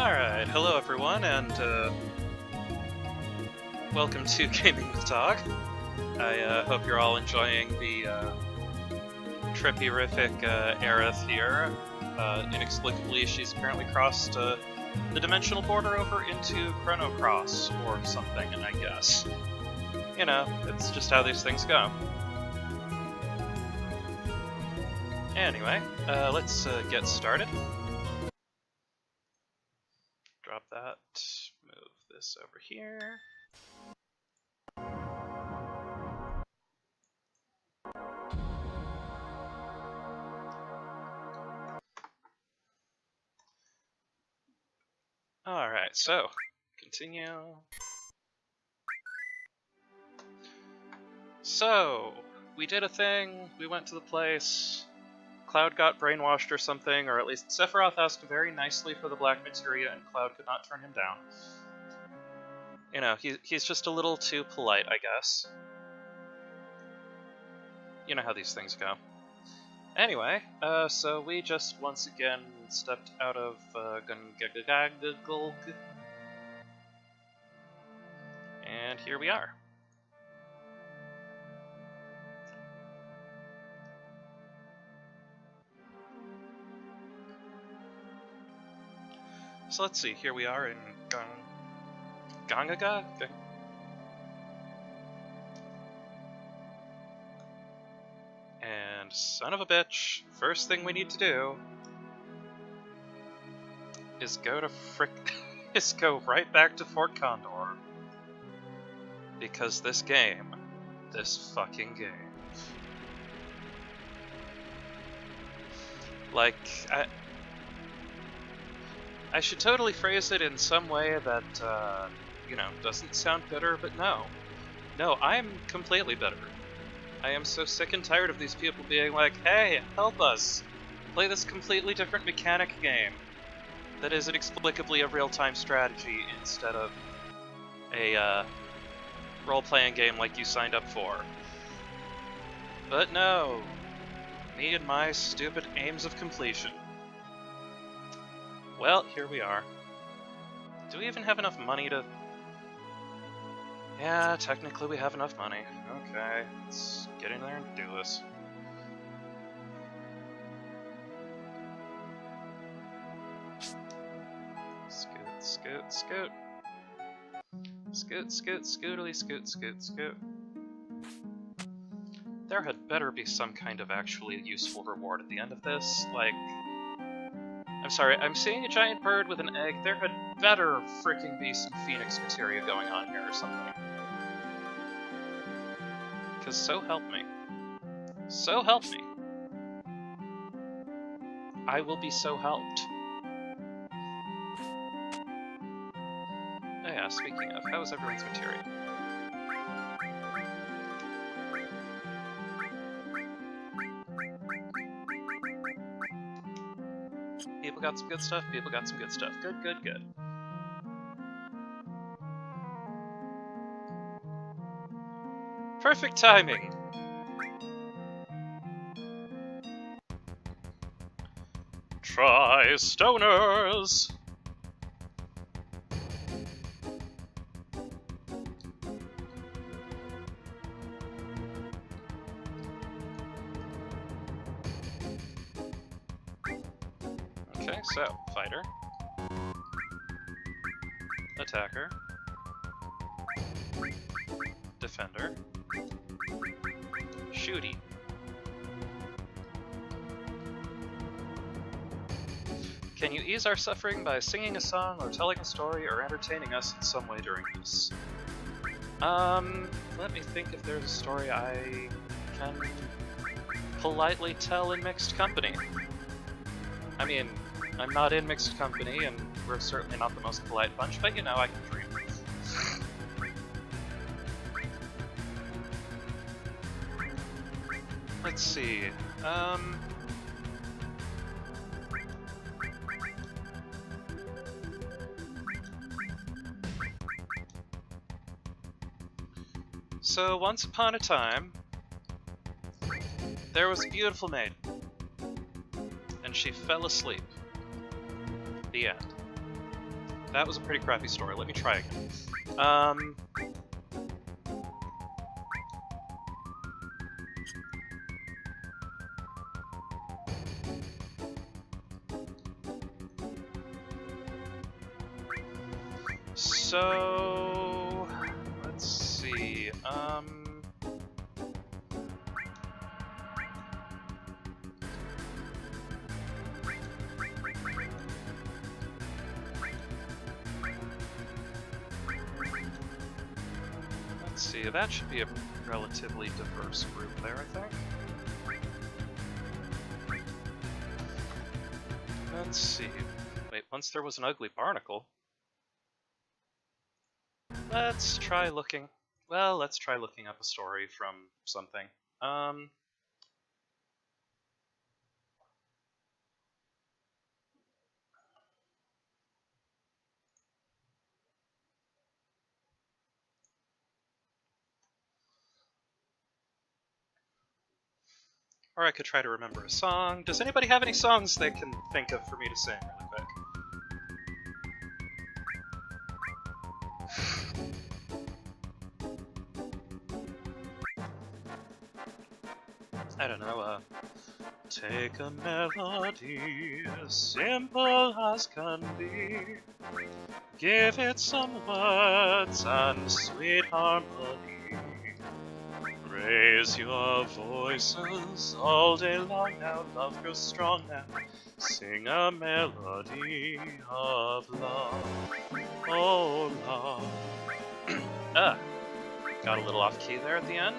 Alright, hello everyone, and welcome to Gaming with Dog. I hope you're all enjoying the trippy-rific Aerith here. Inexplicably, she's apparently crossed the dimensional border over into Chrono Cross or something, and I guess. You know, it's just how these things go. Anyway, let's get started. Drop that, move this over here. Alright, so, continue. So, we did a thing, we went to the place, Cloud got brainwashed or something, or at least Sephiroth asked very nicely for the Black Materia and Cloud could not turn him down. You know, he's just a little too polite, I guess. You know how these things go. Anyway, so we just once again stepped out of Gungagagagulg, and here we are. So let's see, here we are in Gongaga? And son of a bitch, first thing we need to do is go to go right back to Fort Condor. Because this fucking game. Like, I should totally phrase it in some way that, you know, doesn't sound bitter, but no. No, I'm completely bitter. I am so sick and tired of these people being like, hey, help us! Play this completely different mechanic game that is inexplicably a real-time strategy instead of a, role-playing game like you signed up for. But no. Me and my stupid aims of completion. Well, here we are. Do we even have enough money to... Yeah, technically we have enough money. Okay, let's get in there and do this. Scoot, scoot, scoot. Scoot, scoot, scootily, scoot, scoot, scoot. There had better be some kind of actually useful reward at the end of this, like... I'm sorry, I'm seeing a giant bird with an egg. There had better freaking be some Phoenix Materia going on here or something. Because so help me. So help me. I will be so helped. Oh yeah, speaking of, how is everyone's materia? People got some good stuff, people got some good stuff. Good, good, good. Perfect timing! Try stoners! Okay, so, fighter, attacker, defender, shooty. Can you ease our suffering by singing a song or telling a story or entertaining us in some way during this? Let me think if there's a story I can politely tell in mixed company. I mean, I'm not in mixed company, and we're certainly not the most polite bunch, but you know, I can dream. Let's see, So, once upon a time, there was a beautiful maiden, and she fell asleep. The end. That was a pretty crappy story. Let me try again. So let's see. Let's see. That should be a relatively diverse group there, I think. Let's see. Wait, once there was an ugly barnacle. Let's try looking. Well, let's try looking up a story from something. Or I could try to remember a song. Does anybody have any songs they can think of for me to sing really quick? I don't know, take a melody as simple as can be, give it some words and sweet harmony, raise your voices all day long now, love grows strong now, sing a melody of love, oh love. Got a little off key there at the end.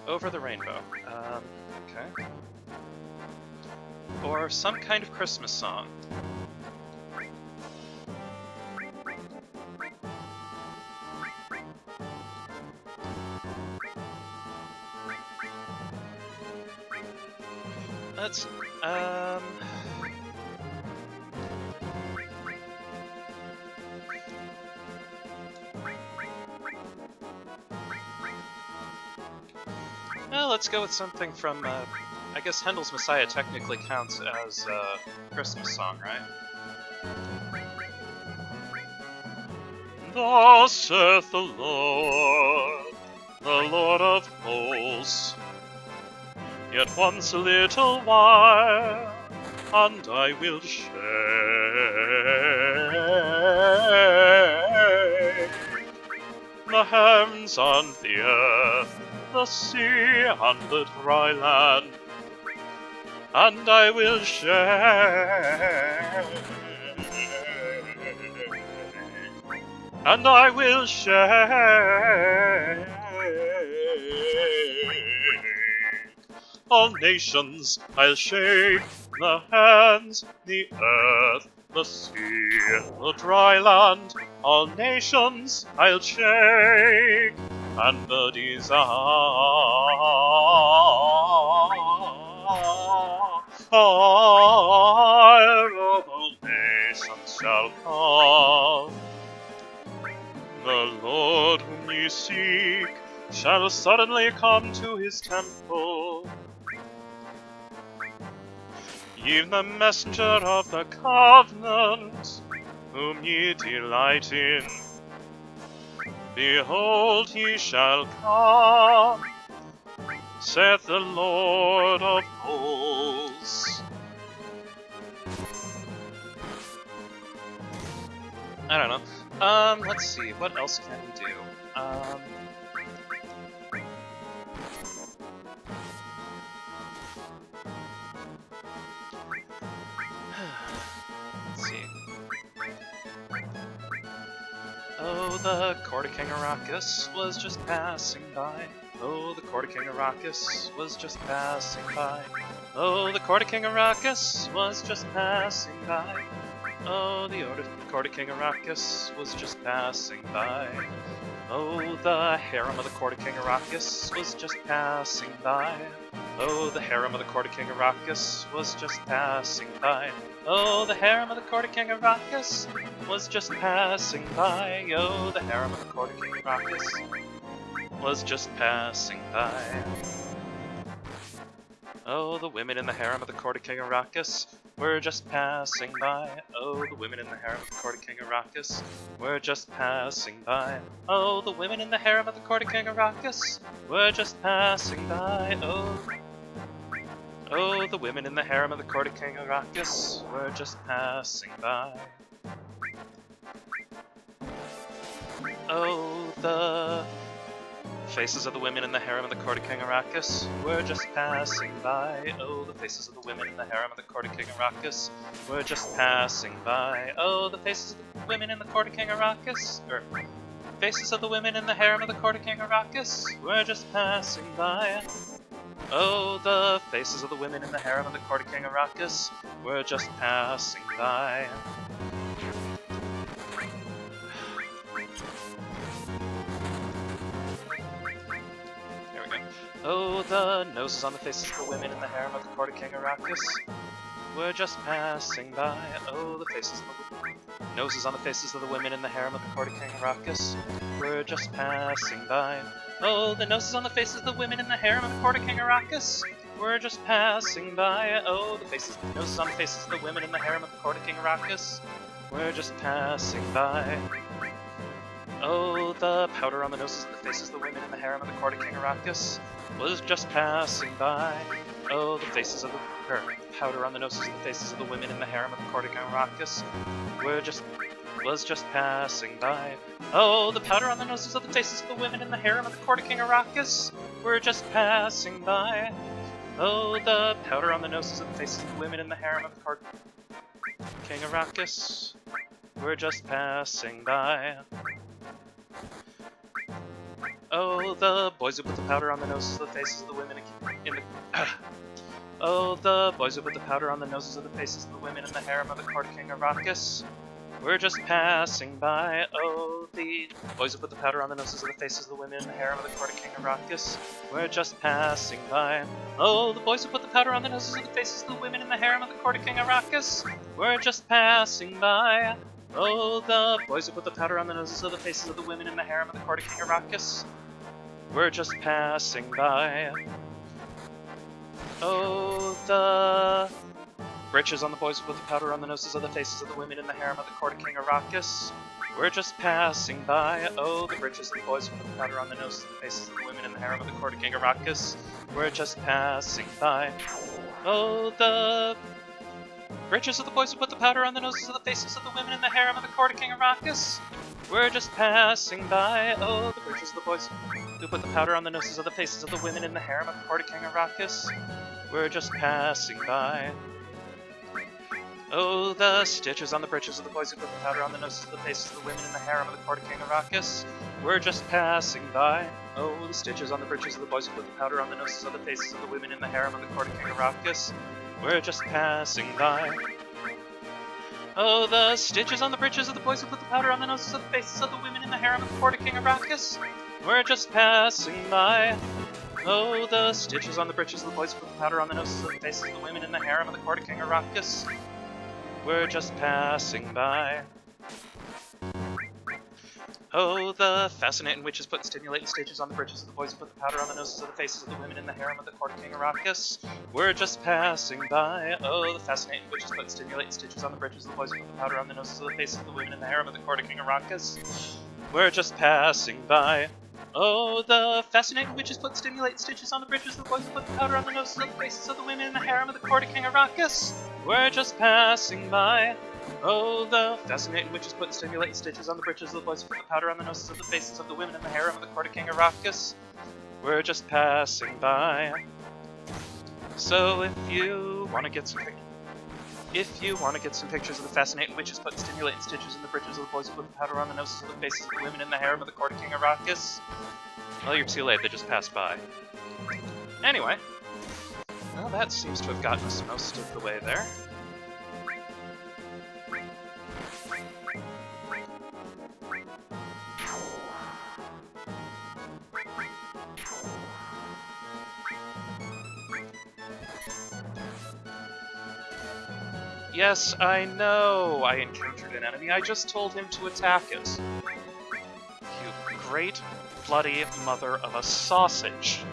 Over the Rainbow. Okay. Or some kind of Christmas song. Let's, well, let's go with something from, I guess Handel's Messiah technically counts as a Christmas song, right? Thus saith the Lord of hosts, yet once a little while, and I will shake the heavens and the earth, the sea and the dry land, and I will shake, and I will shake all nations. I'll shake the hands, the earth, the sea, the dry land, all nations I'll shake, and the desire of all nations shall come. The Lord whom ye seek shall suddenly come to his temple. Even the messenger of the covenant, whom ye delight in, behold, he shall come, saith the Lord of hosts. I don't know. Let's see, what else can we do? Let's see. Oh, the court of King Arrakis was just passing by. Oh, the court of King Arrakis was just passing by. Oh, the court of King Arrakis was just passing by. Oh, the court of King Arrakis was just passing by. Oh, the harem of the court of King Arrakis was just passing by. Oh, the harem of the court of King Arrakis was just passing by. Oh, the harem of the court of King Arrakis was just passing by. Oh, the harem of the court of King Arrakis was just passing by. Oh, the women in the harem of the court of King Arrakis were just passing by. Oh, the women in the harem of the court of King Arrakis were just passing by. Oh, the women in the harem of the court of King Arrakis were just passing by. Oh, the women in the harem of the court of King Arrakis were just passing by. Oh, the faces of the women in the harem of the court of King Arrakis were just passing by. Oh, the faces of the women in the harem of the court of King Arrakis were just passing by. Oh, the faces of the women in the court of King Arrakis, faces of the women in the harem of the court of King Arrakis were just passing by. Oh, the faces of the women in the harem of the court of King Arrakis were just passing by. Oh, the noses on the faces of the women in the harem of the court of King Arrakis were just passing by. Oh, the faces of the noses on the faces of the women in the harem of the court of King Arrakis were just passing by. Oh, the noses on the faces of the women in the harem of the court of King Arrakis were just passing by. Oh, the noses on the faces of the women in the harem of the court of King Arrakis were just passing by. Oh, the powder on the noses of the faces of the women in the harem of the court of King Arrakis was just passing by. Oh, the powder on the noses of the faces of the women in the harem of the court of King Arrakis was just passing by. Oh, the powder on the noses of the faces of the women in the harem of the court of King Arrakis were just passing by. Oh, the powder on the noses of the faces of the women in the harem of the court of King Arrakis were just passing by. Oh, the boys who put the powder on the noses of the faces of the women in the oh, the boys who put the powder on the noses of the faces of the women in the harem of the court of King Arrakis were just passing by. Oh, the boys who put the powder on the noses of the faces of the women in the harem of the court of King Arrakis were just passing by. Oh, the boys who put the powder on the noses of the faces of the women in the harem of the court of King Arrakis were just passing by. Oh, the boys who put the powder on the noses of the faces of the women in the harem of the court of King Arrakis were just passing by. Oh, the breeches on the boys who put the powder on the noses of the faces of the women in the harem of the court of King Arrakis were just passing by. Oh, the breeches of the boys who put the powder on the noses of the faces of the women in the harem of the court of King Arrakis were just passing by. Oh, the breeches of the boys who put the powder on the noses of the faces of the women in the harem of the court of King Arrakis were just passing by. Oh, the breeches of the boys who put the powder on the noses of the faces of the women in the harem of the court of King Arrakis were just passing by. Oh, the stitches on the breeches of the boys who put the powder on the noses of the faces of the women in the harem of the court of King Arrakis were just passing by. Oh, the stitches on the breeches of the boys who put the powder on the noses of the faces of the women in the harem of the court of King Arrakis were just passing by. Oh, the stitches on the breeches of the boys who put the powder on the noses of the faces of the women in the harem of the court of King Arrakis were just passing by. Oh, the stitches on the breeches of the boys who put the powder on the noses of the faces of the women in the harem of the court of King Arrakis were just passing by. Oh, the fascinating witches put stimulating stitches on the breeches of the boys who put the powder on the noses of the faces of the women in the harem of the court of King Arrakis were just passing by. Oh, the fascinating witches put stimulating stitches on the breeches of the boys who put the powder on the noses of the faces of the women in the harem of the court of King Arrakis were just passing by. Oh, the fascinating witches put stimulating stitches on the breeches of the boys who put the powder on the noses of the faces of the women in the harem of the court of King Arrakis were just passing by. Oh, the fascinating witches put stimulating stitches on the breeches of the boys who put the powder on the noses of the faces of the women in the harem of the court of King Arrakis were just passing by. So if you want to get some pictures of the fascinating witches put stimulating stitches in the breeches of the boys who put the powder on the noses of the faces of the women in the harem of the court of King Arrakis, well, you're too late, they just passed by. Anyway, well, that seems to have gotten us most of the way there. Yes, I know I encountered an enemy. I just told him to attack it. You great bloody mother of a sausage.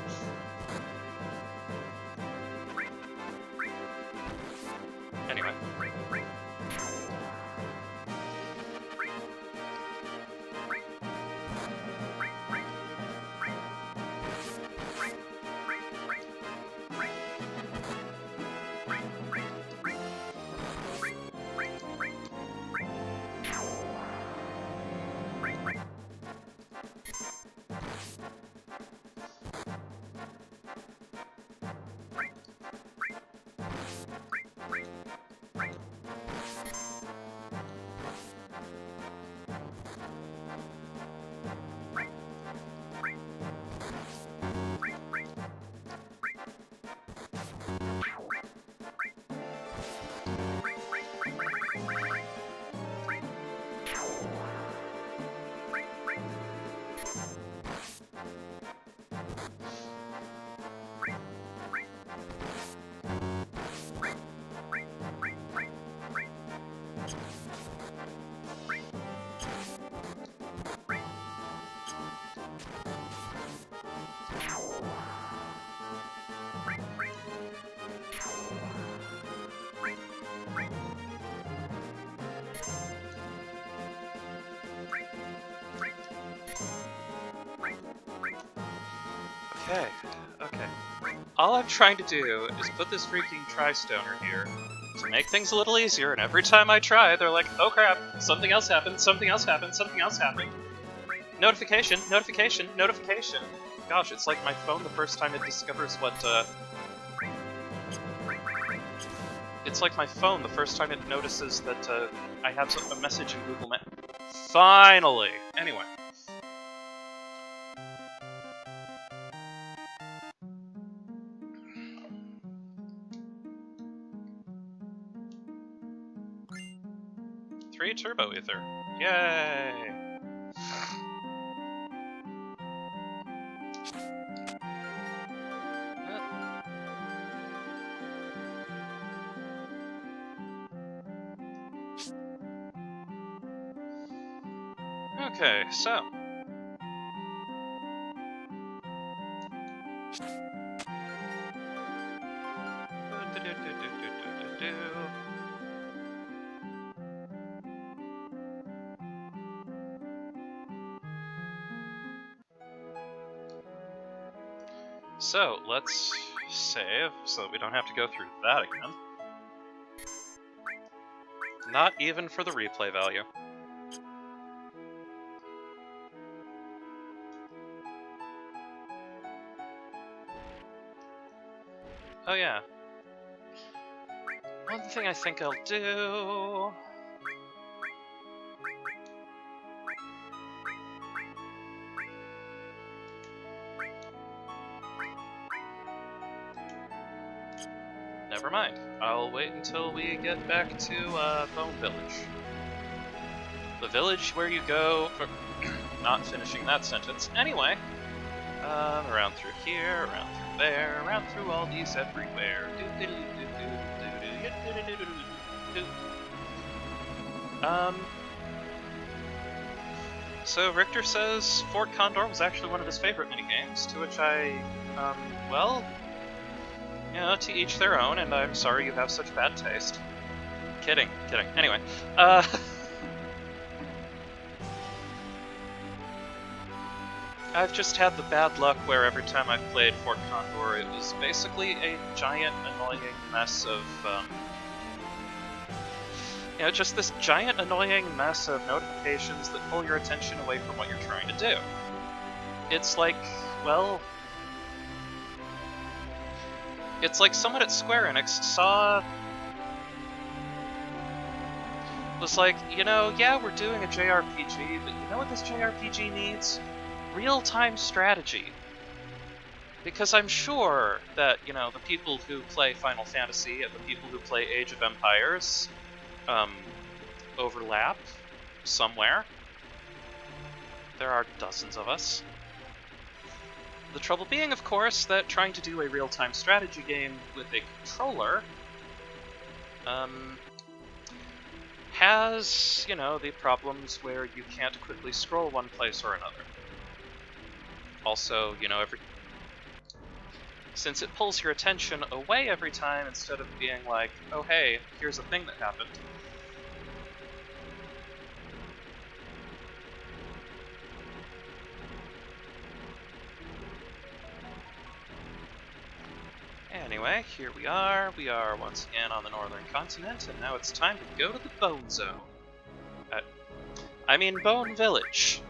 Okay, okay. All I'm trying to do is put this freaking tri-stoner here to make things a little easier, and every time I try, they're like, oh crap, something else happened, something else happened, something else happened. Notification, notification, notification. Gosh, it's like my phone the first time it discovers what, It's like my phone the first time it notices that, I have a message in Google Maps. Finally! Anyway. Three turbo ether. Yay! Okay, so. So, let's save so that we don't have to go through that again. Not even for the replay value. Oh yeah. One thing I think I'll do... Never mind. I'll wait until we get back to Bone Village. The village where you go for... not finishing that sentence. Anyway, around through here, around through there, around through all these everywhere. So Richter says Fort Condor was actually one of his favorite minigames, to which I, well, you know, to each their own, and I'm sorry you have such bad taste. Kidding, kidding. Anyway, I've just had the bad luck where every time I've played Fort Condor, it was basically a giant, annoying mess of, you know, just this giant, annoying mess of notifications that pull your attention away from what you're trying to do. It's like, well... It's like someone at Square Enix saw... was like, you know, yeah, we're doing a JRPG, but you know what this JRPG needs? Real-time strategy. Because I'm sure that, you know, the people who play Final Fantasy and the people who play Age of Empires overlap somewhere. There are dozens of us. The trouble being, of course, that trying to do a real-time strategy game with a controller has, you know, the problems where you can't quickly scroll one place or another. Also, you know, since it pulls your attention away every time instead of being like, oh hey, here's a thing that happened. Anyway, here we are. We are once again on the northern continent, and now it's time to go to the Bone Zone. I mean Bone Village.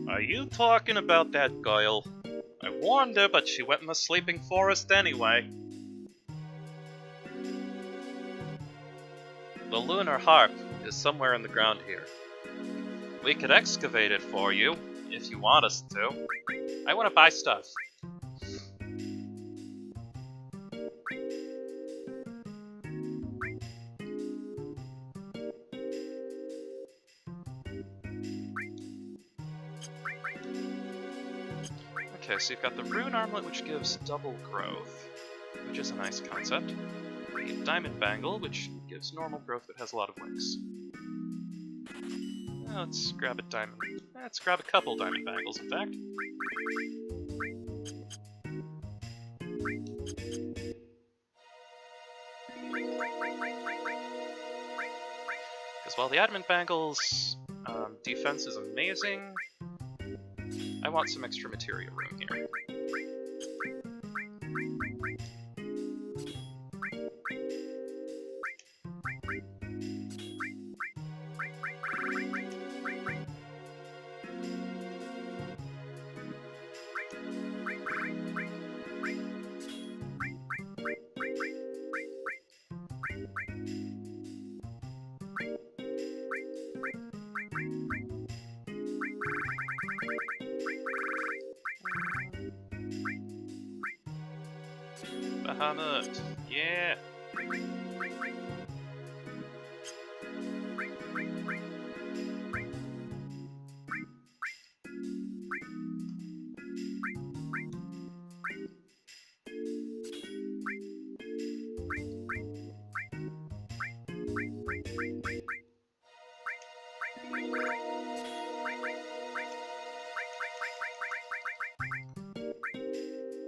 Are you talking about that girl? I warned her, but she went in the sleeping forest anyway. The Lunar Harp is somewhere in the ground here. We could excavate it for you, if you want us to. I want to buy stuff. Okay, so you've got the Rune Armlet, which gives double growth, which is a nice concept. The Diamond Bangle, which gives normal growth but has a lot of links. Let's grab a diamond. Let's grab a couple diamond bangles, in fact. Because while the adamant bangles defense is amazing, I want some extra materia room here. Bahamut, yeah!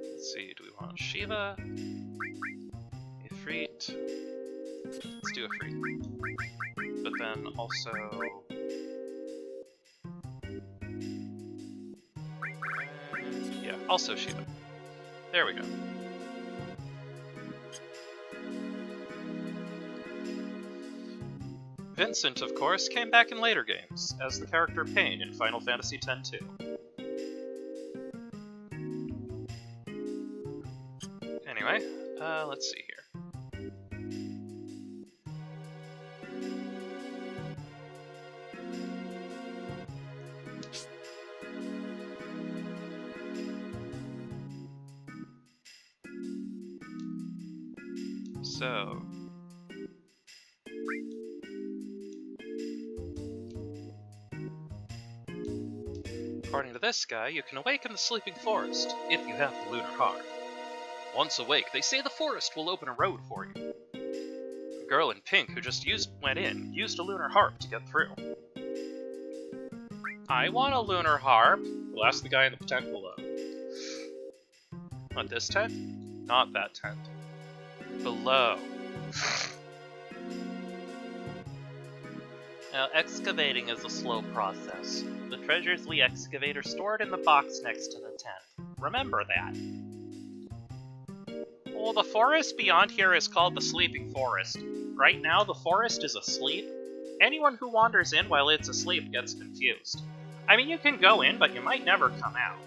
Let's see, do we want Shiva? Ifrit? Let's do Ifrit. But then also... yeah, also Shiva. There we go. Vincent, of course, came back in later games, as the character Pain in Final Fantasy X-2. Anyway, let's see here. So... according to this guy, you can awaken the sleeping forest, if you have the Lunar Harp. Once awake, they say the forest will open a road for you. The girl in pink who just went in used a Lunar Harp to get through. I want a Lunar Harp. We'll ask the guy in the tent below. Not this tent? Not that tent. Below. Now, excavating is a slow process. The treasures we excavate are stored in the box next to the tent. Remember that. Well, the forest beyond here is called the Sleeping Forest. Right now, the forest is asleep. Anyone who wanders in while it's asleep gets confused. I mean, you can go in, but you might never come out.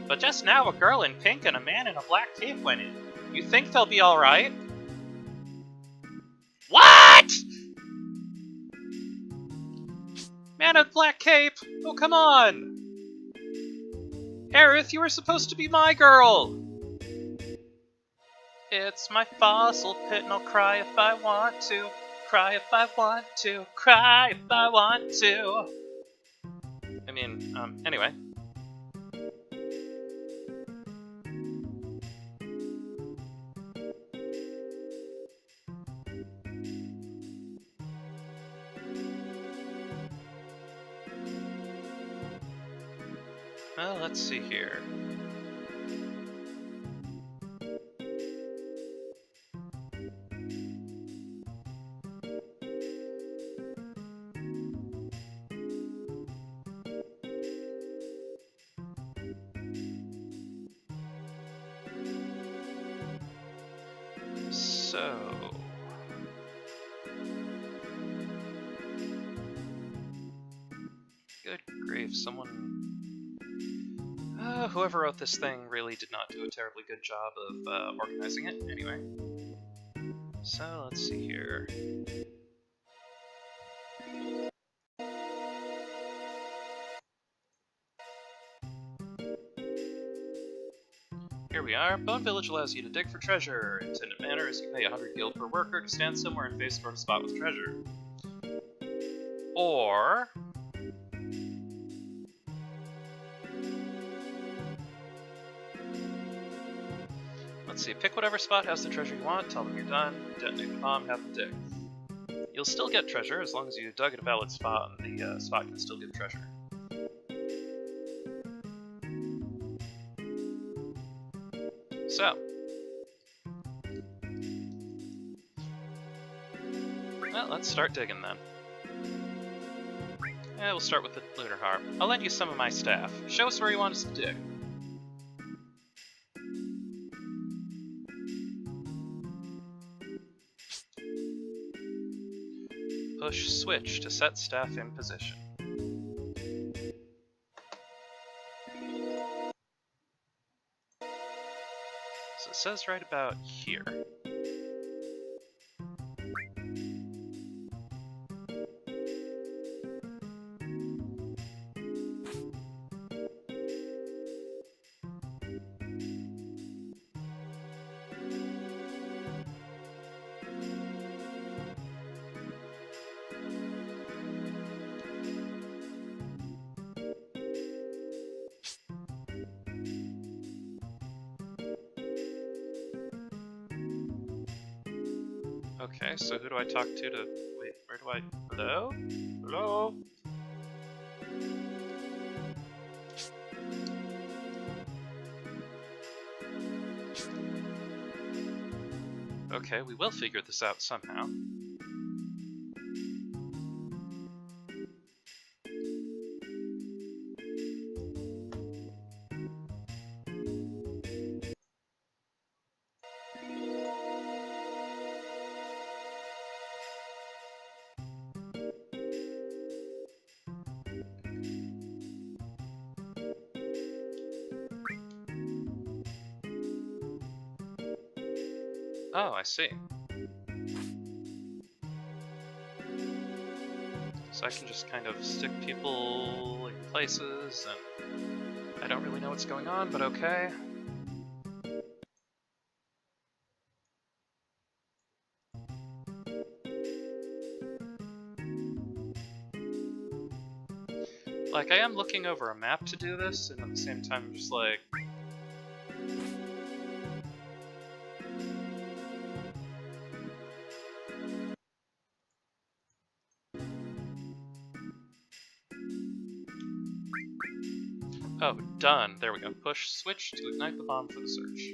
But just now, a girl in pink and a man in a black cape went in. You think they'll be alright? What?! Man in black cape! Oh, come on! Aerith, you were supposed to be my girl! It's my fossil pit and I'll cry if I want to. Cry if I want to. Cry if I want to. I mean, anyway. Well, let's see here. So... good grief, someone... whoever wrote this thing really did not do a terribly good job of organizing it. Anyway. So, let's see here. Here we are. Bone Village allows you to dig for treasure. Intended manner is you pay 100 gil per worker to stand somewhere and face toward a spot with treasure. Or... let's see, pick whatever spot has the treasure you want, tell them you're done, detonate the bomb, have them dig. You'll still get treasure as long as you dug at a valid spot and the spot can still give treasure. So. Well, let's start digging then. Yeah, we'll start with the Lunar Harp. I'll lend you some of my staff. Show us where you want us to dig. Push switch to set staff in position. So it says right about here. Okay, so who do I talk to wait, where do I... Hello? Hello? Okay, we will figure this out somehow. Oh, I see. So I can just kind of stick people in places, and I don't really know what's going on, but okay. Like, I am looking over a map to do this, and at the same time I'm just like... Oh, done. There we go. Push switch to ignite the bomb for the search.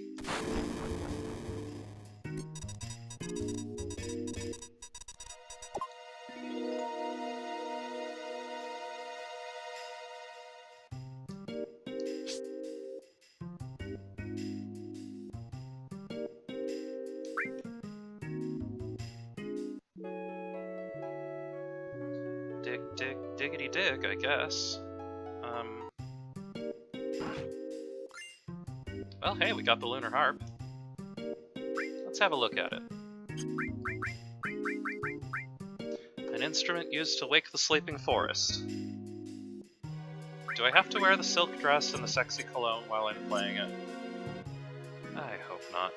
Dig, dig, diggity dig, I guess. Well, hey, we got the Lunar Harp. Let's have a look at it. An instrument used to wake the sleeping forest. Do I have to wear the silk dress and the sexy cologne while I'm playing it? I hope not.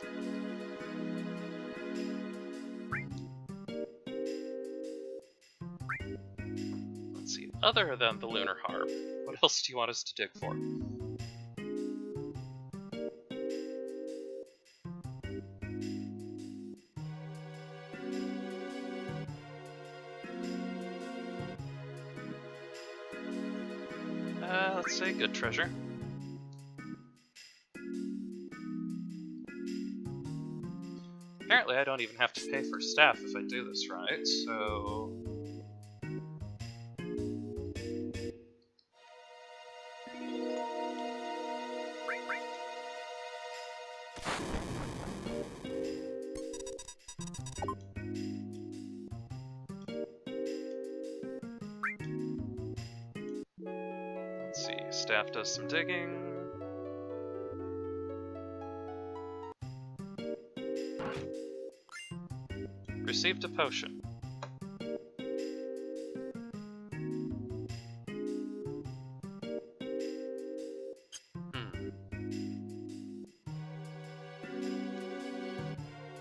Let's see, other than the Lunar Harp, what else do you want us to dig for? Let's say good treasure. Apparently I don't even have to pay for staff if I do this right, so... Let's see, staff does some digging. Received a potion.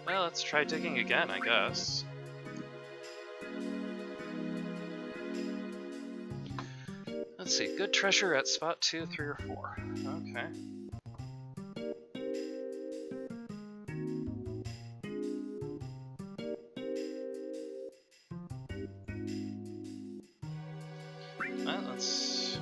Well, let's try digging again, I guess. Let's see, good treasure at spot 2, 3, or 4. Okay. let's...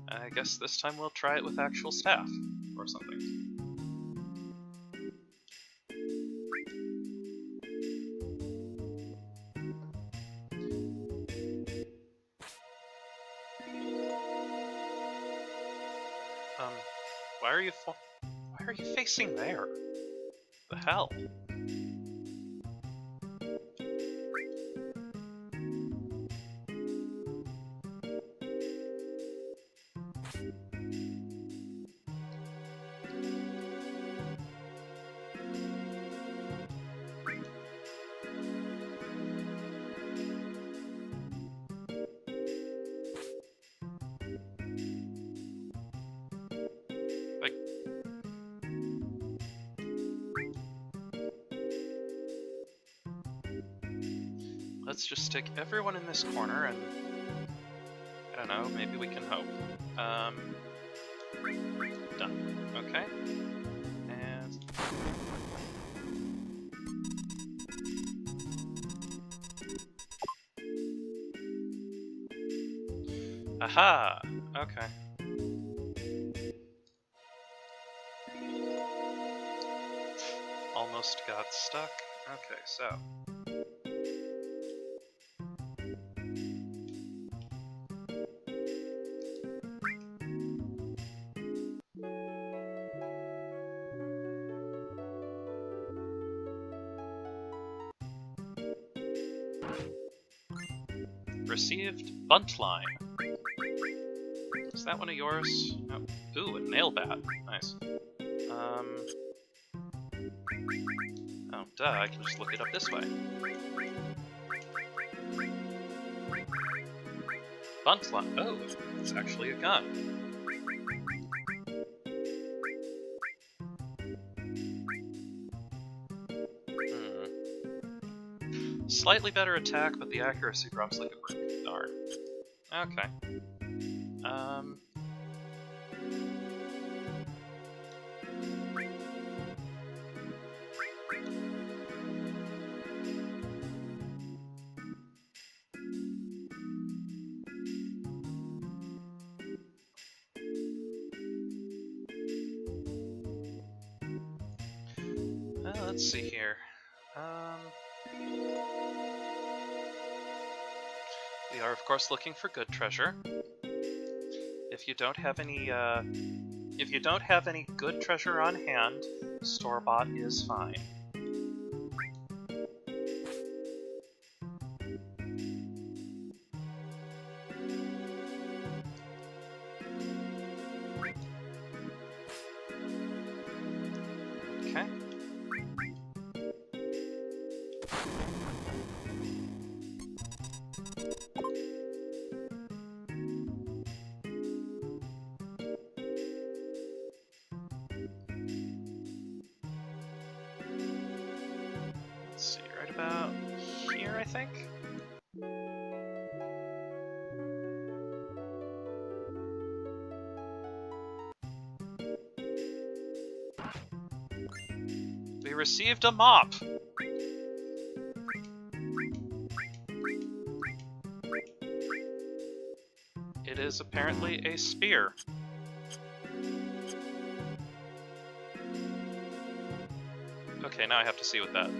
I guess this time we'll try it with actual staff, or something. Why are you facing there? The hell? Let's just stick everyone in this corner and... I don't know, maybe we can hope. Done. Okay. And... Aha! Okay. Almost got stuck. Okay, so... Received Buntline. Is that one of yours? Oh. Ooh, a nail bat. Nice. Oh, duh, I can just look it up this way. Buntline. Oh, it's actually a gun. Slightly better attack, but the accuracy drops like a brick. Darn. Okay. Let's see here. We are, of course, looking for good treasure. If you don't have any good treasure on hand, store-bought is fine. Okay. We received a mop! It is apparently a spear. Okay, now I have to see what that...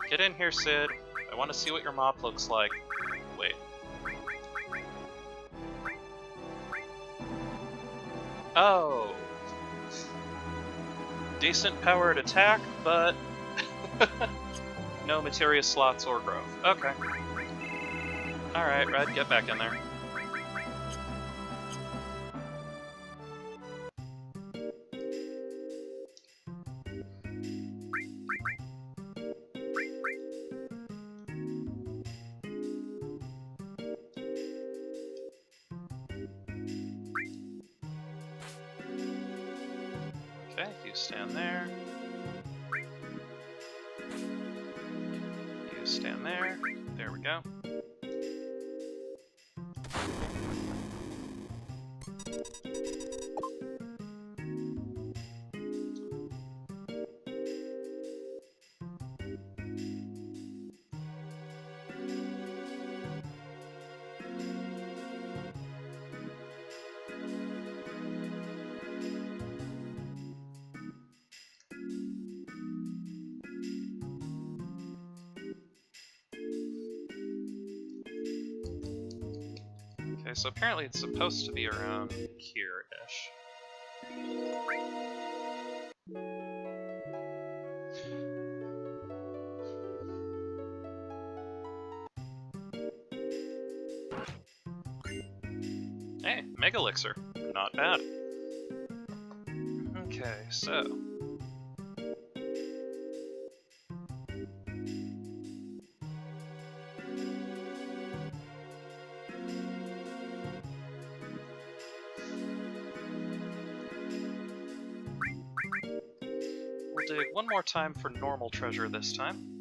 Get in here, Sid. I want to see what your mop looks like. Wait. Oh. Decent powered attack, but no materia slots or growth. Okay. Alright, Red, get back in there. Okay, you stand there. You stand there. There we go. Okay, so apparently it's supposed to be around here-ish. Hey, Mega Elixir. Not bad. Okay, so... we'll dig one more time for normal treasure this time.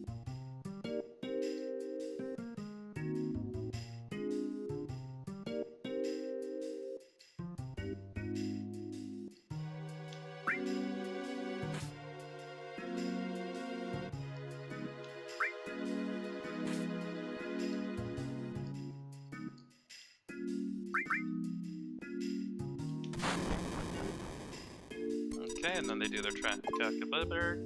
Okay, and then they do their calculator.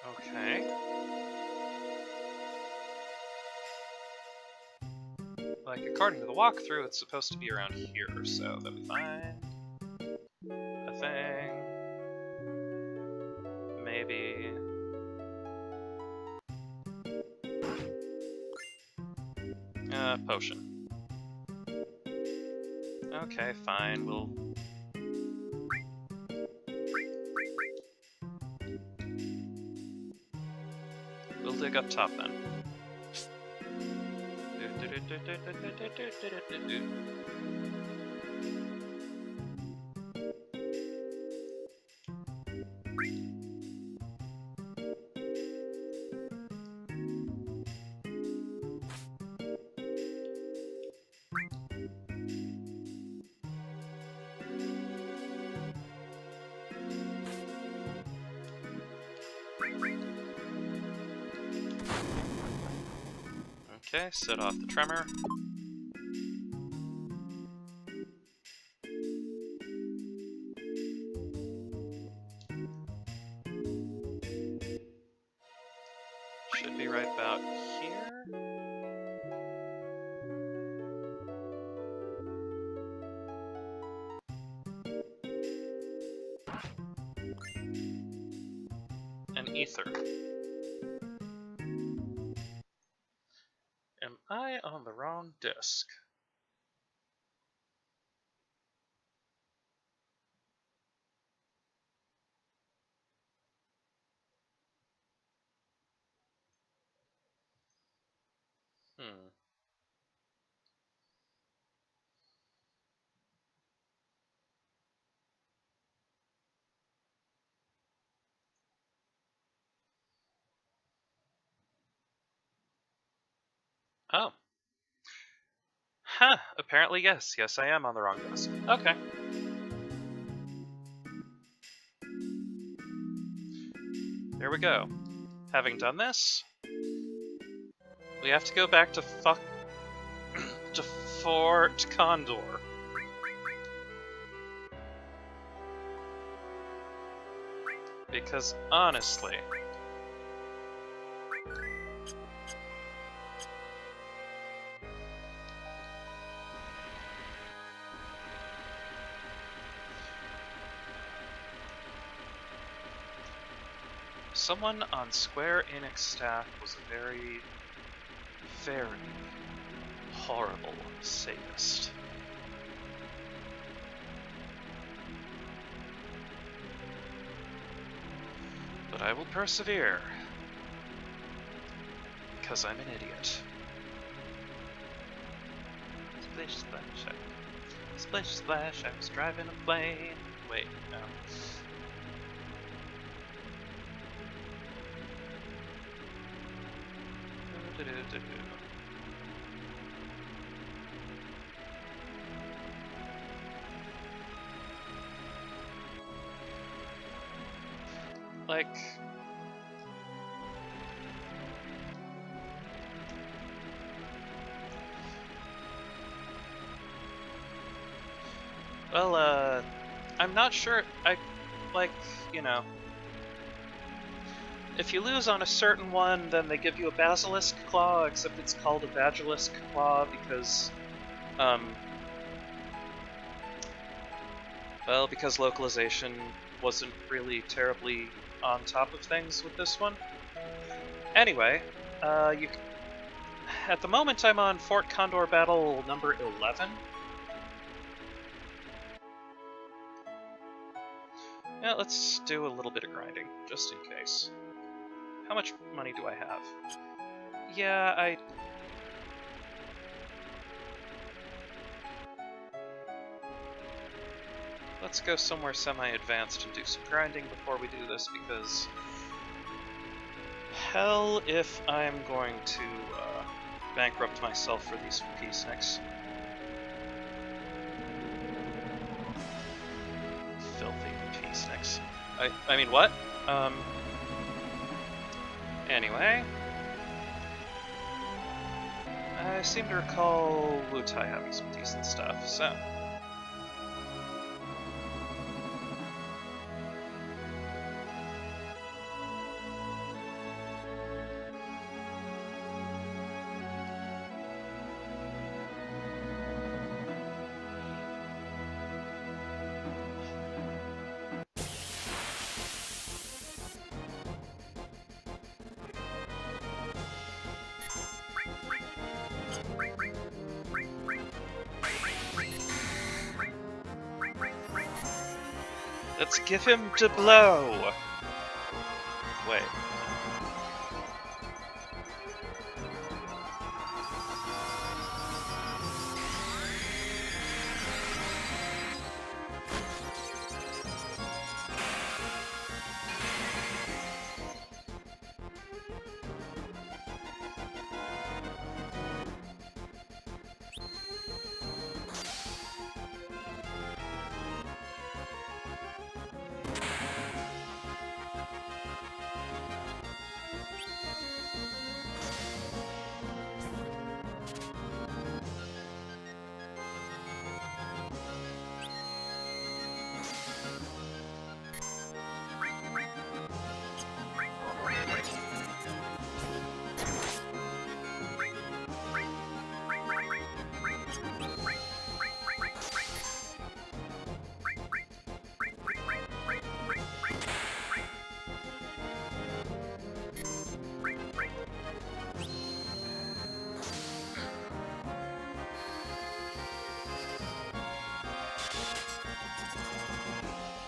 Okay. Like, according to the walkthrough, it's supposed to be around here, so that we find a thing. Maybe. Potion. Okay, fine, we'll dig up top then. Okay, set off the tremor. Should be right about here. An ether. Am I on the wrong disc? Oh. Huh, apparently yes. Yes, I am on the wrong disc. Okay. There we go. Having done this, we have to go back to to Fort Condor. Because honestly, someone on Square Enix staff was a very, very horrible sadist. But I will persevere, because I'm an idiot. Splish splash, splish splash, I was driving a plane. Wait, no. Like, well, I'm not sure. You know, if you lose on a certain one, then they give you a basilisk claw, except it's called a basilisk claw because, well, because localization wasn't really terribly on top of things with this one. Anyway, at the moment I'm on Fort Condor battle number 11. Yeah, let's do a little bit of grinding, just in case. How much money do I have? Yeah, Let's go somewhere semi-advanced and do some grinding before we do this, because hell if I'm going to bankrupt myself for these peaceniks. Filthy peaceniks. I mean, what? Anyway. I seem to recall Wutai having some decent stuff, so... Let's give him to blow! Wait.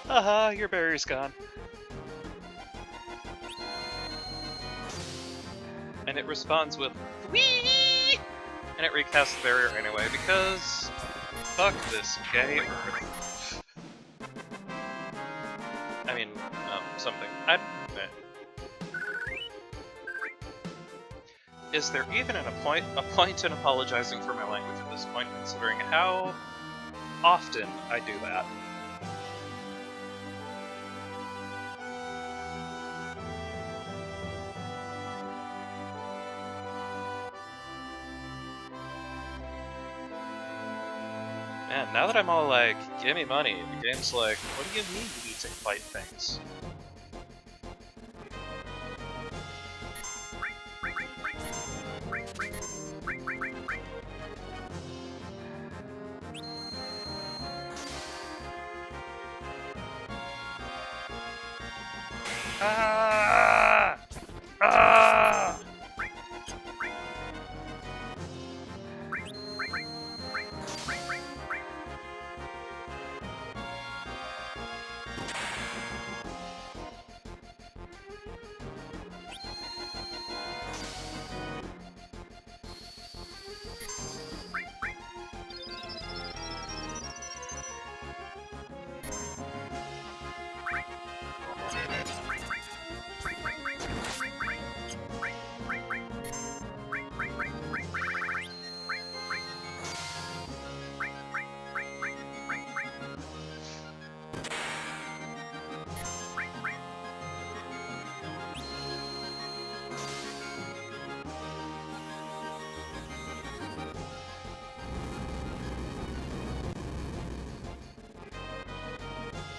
Haha, your barrier's gone. And it responds with wee, and it recasts the barrier anyway, because fuck this gay Earth. I mean, something. Is there even a point in apologizing for my language at this point, considering how often I do that? Man, now that I'm all like, give me money, the game's like, what do you mean you need to fight things? Ah! Ah!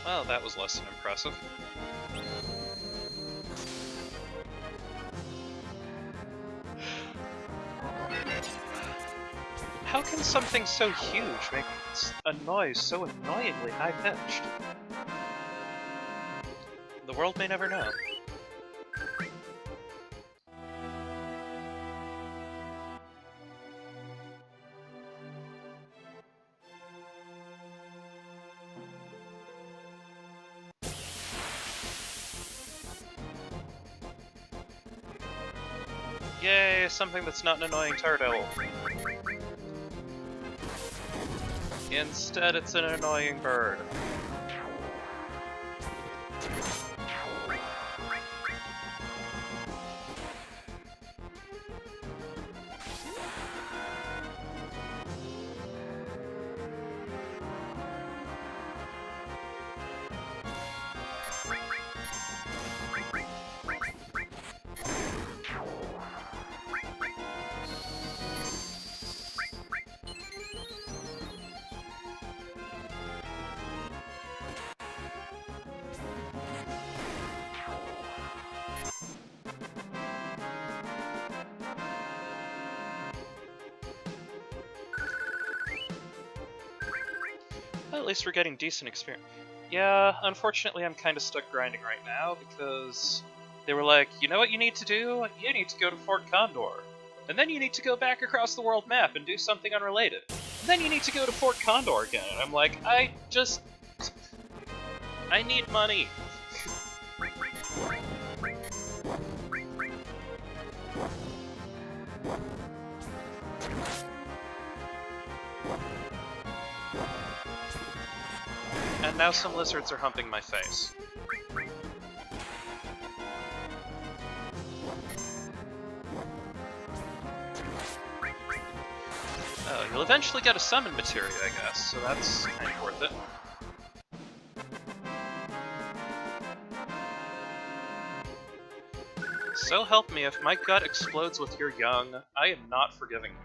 Well, that was less than impressive. How can something so huge make a noise so annoyingly high-pitched? The world may never know. Yay, something that's not an annoying turtle. Instead, it's an annoying bird. Well, at least we're getting decent experience. Yeah, unfortunately I'm kind of stuck grinding right now because they were like, you know what you need to do? You need to go to Fort Condor. And then you need to go back across the world map and do something unrelated. And then you need to go to Fort Condor again. And I'm like, I need money. And now some lizards are humping my face. Oh, you'll eventually get a summon materia, I guess, so that's kind of worth it. So help me, if my gut explodes with your young, I am not forgiving you.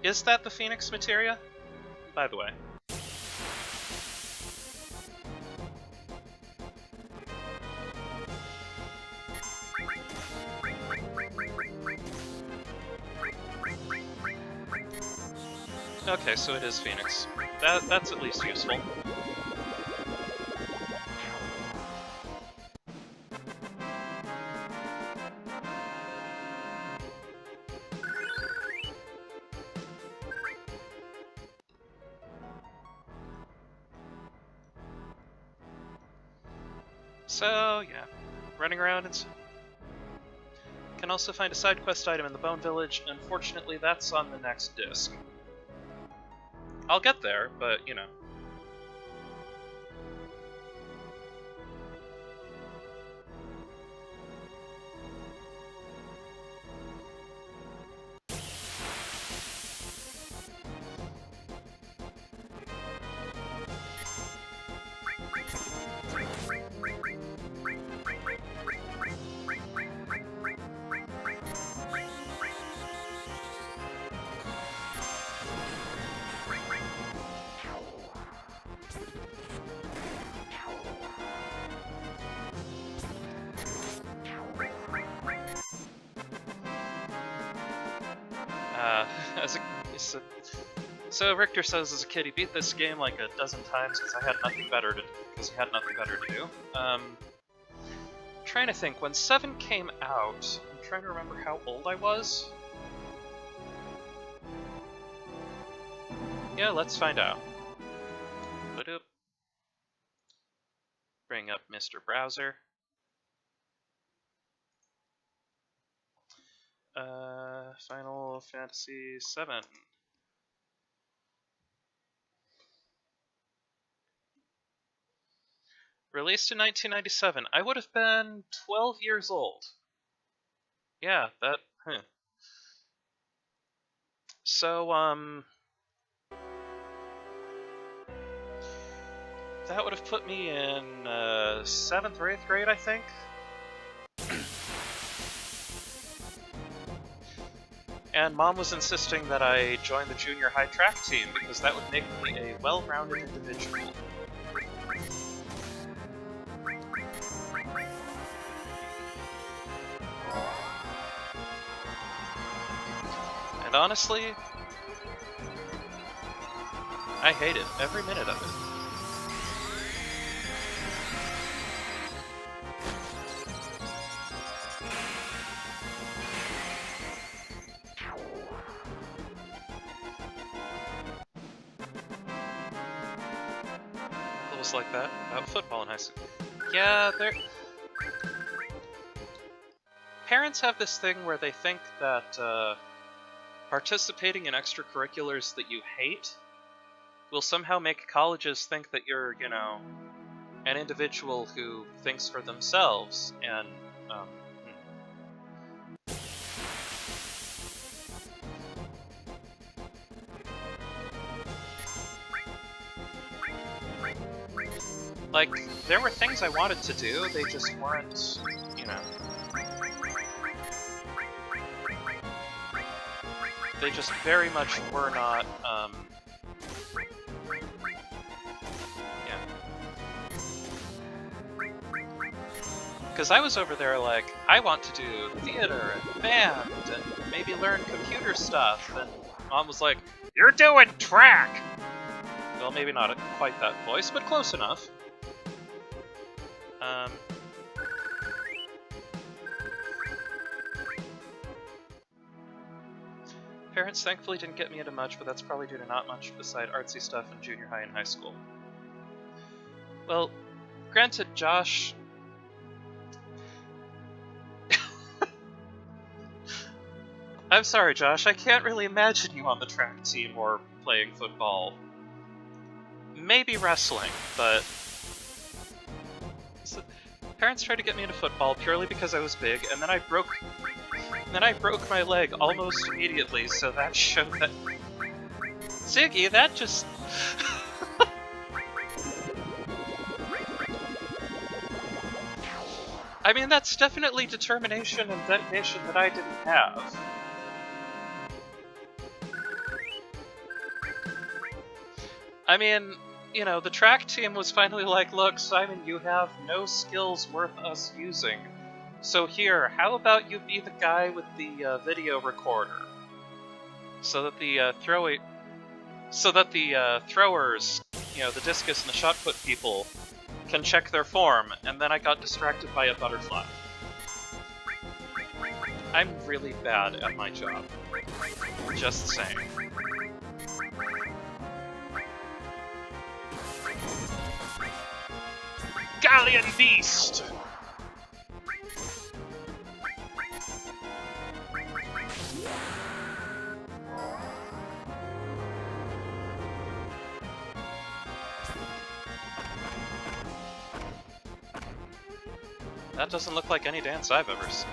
Is that the Phoenix Materia? By the way. Okay, so it is Phoenix. That's at least useful. So, yeah, running around and can also find a side quest item in the Bone Village. Unfortunately, that's on the next disc. I'll get there, but, you know. So Richter says as a kid he beat this game like a dozen times because he had nothing better to do. Trying to think, when 7 came out, I'm trying to remember how old I was. Yeah, let's find out. Bring up Mr. Browser. Final Fantasy 7. Released in 1997. I would have been 12 years old. Yeah, that... So, that would have put me in 7th or 8th grade, I think. And Mom was insisting that I join the junior high track team because that would make me a well-rounded individual. And honestly, I hate it, every minute of it. It was like that about football in high school. Yeah, parents have this thing where they think that participating in extracurriculars that you hate will somehow make colleges think that you're, you know, an individual who thinks for themselves, and, like, there were things I wanted to do, they just weren't, you know... They just very much were not, yeah. Because I was over there like, I want to do theater and band and maybe learn computer stuff, and Mom was like, you're doing track! Well, maybe not quite that voice, but close enough. Parents thankfully didn't get me into much, but that's probably due to not much beside artsy stuff in junior high and high school. Well, granted, Josh... I'm sorry, Josh, I can't really imagine you on the track team or playing football. Maybe wrestling, but... So, parents tried to get me into football purely because I was big, and then I broke my leg almost immediately, so that showed that... Ziggy, that just... I mean, that's definitely determination and dedication that I didn't have. I mean, you know, the track team was finally like, look, Simon, you have no skills worth us using. So here, how about you be the guy with the video recorder? So that the throwers, you know, the discus and the shot put people can check their form, and then I got distracted by a butterfly. I'm really bad at my job. Just saying. Galleon Beast! That doesn't look like any dance I've ever seen.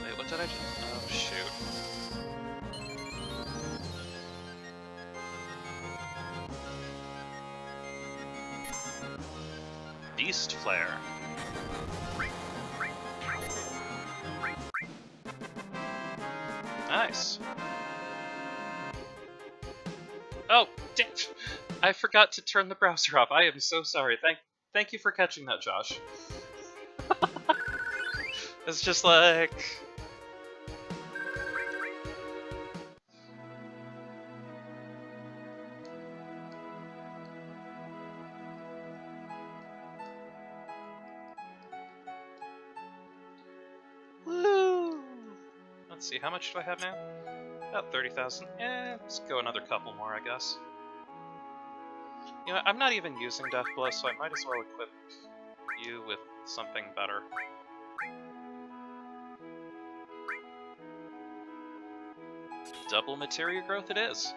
Wait, what did I just... Oh, shoot. Beast Flare. Nice. Oh, damn! I forgot to turn the browser off. I am so sorry. Thank you for catching that, Josh. It's just like... Woo! Let's see, how much do I have now? About 30,000. Let's go another couple more, I guess. You know, I'm not even using Deathblow, so I might as well equip you with something better. Double materia growth it is.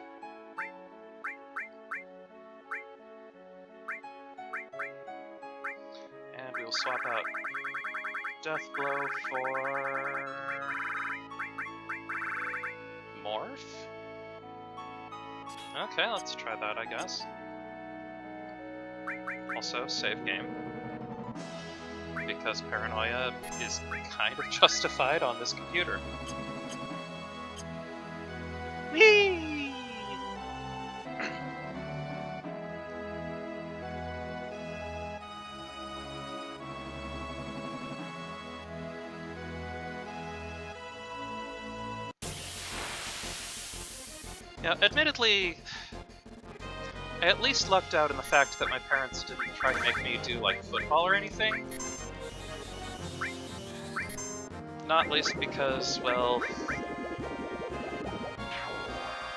And we will swap out Deathblow for... Morph? Okay, let's try that, I guess. Also, save game. Because paranoia is kind of justified on this computer. Whee! Yeah, admittedly, I at least lucked out in the fact that my parents didn't try to make me do, like, football or anything. Not least because, well,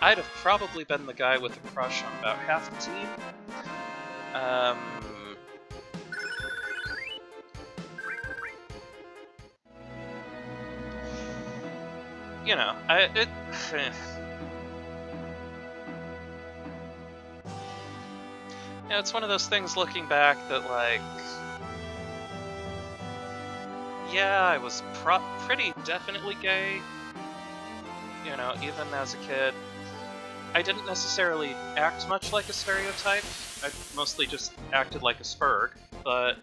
I'd have probably been the guy with a crush on about half the team. You know, yeah, it's one of those things looking back that, like, yeah, I was pretty definitely gay. You know, even as a kid. I didn't necessarily act much like a stereotype. I mostly just acted like a spurg, but,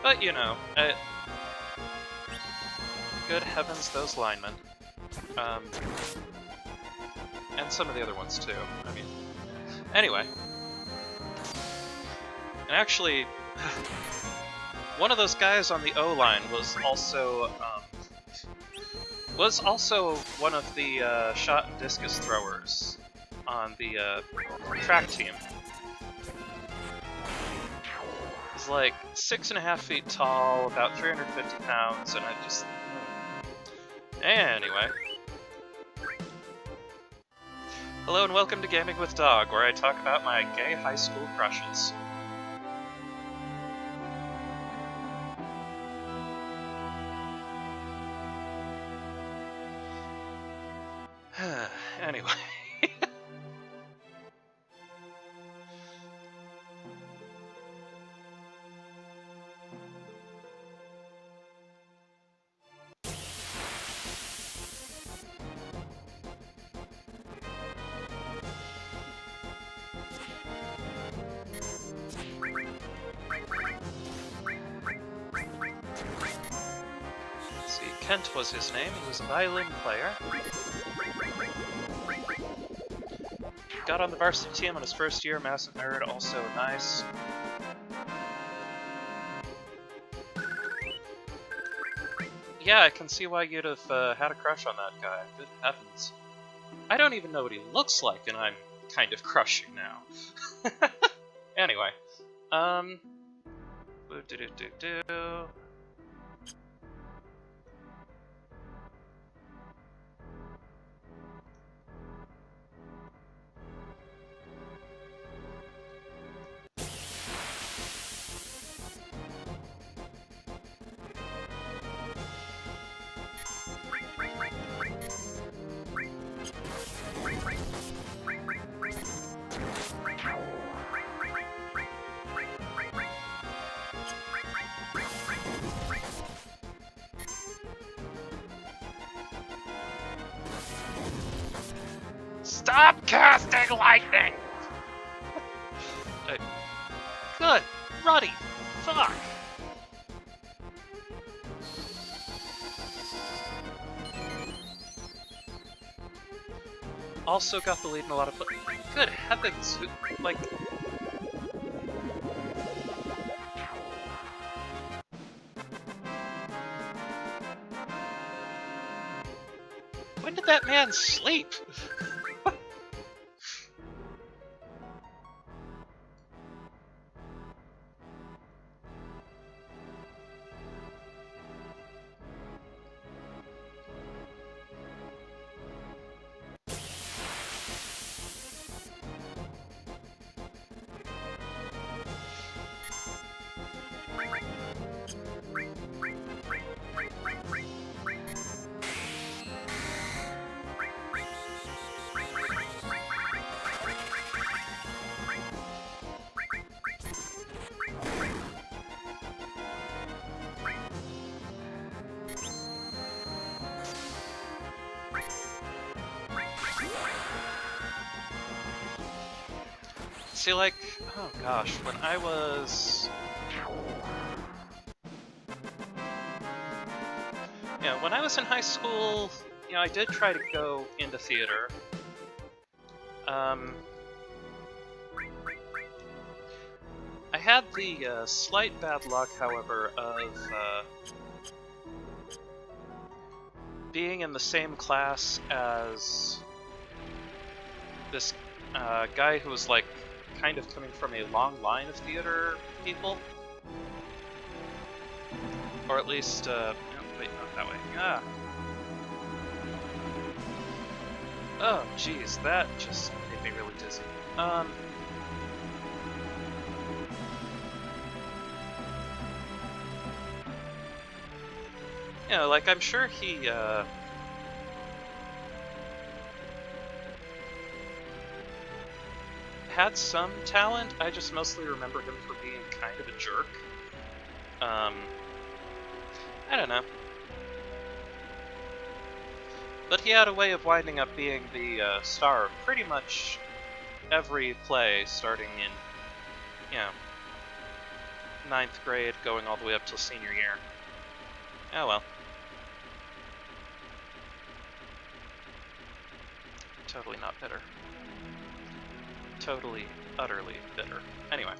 but, you know, good heavens, those linemen. And some of the other ones, too. I mean, anyway. And actually, one of those guys on the O-line was also one of the shot and discus throwers on the track team. He's like 6.5 feet tall, about 350 pounds, and I just... Anyway. Hello and welcome to Gaming with Dog, where I talk about my gay high school crushes. Anyway. Let's see, Kent was his name. He was a violin player. Got on the varsity team on his first year, massive nerd, also nice. Yeah, I can see why you'd have had a crush on that guy. Good heavens. I don't even know what he looks like, and I'm kind of crushing now. Anyway. Do-do-do-do-do. Stop casting lightning! Good, Ruddy, fuck! Also got the lead in a lot of... Good heavens, like... When did that man sleep? See, like, oh gosh, when I was... Yeah, when I was in high school, you know, I did try to go into theater. I had the slight bad luck, however, of being in the same class as this guy who was like kind of coming from a long line of theater people. Or at least, no, wait, not that way. Ah. Oh, jeez, that just made me really dizzy. You know, like, I'm sure he, had some talent. I just mostly remember him for being kind of a jerk. I don't know. But he had a way of winding up being the star of pretty much every play starting in, you know, 9th grade, going all the way up till senior year. Oh well. Totally not bitter. Totally, utterly bitter. Anyway.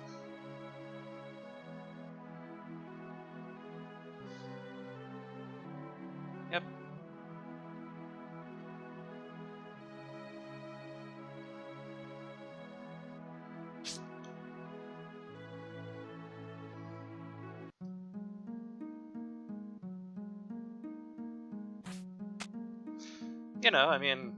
Yep. You know, I mean...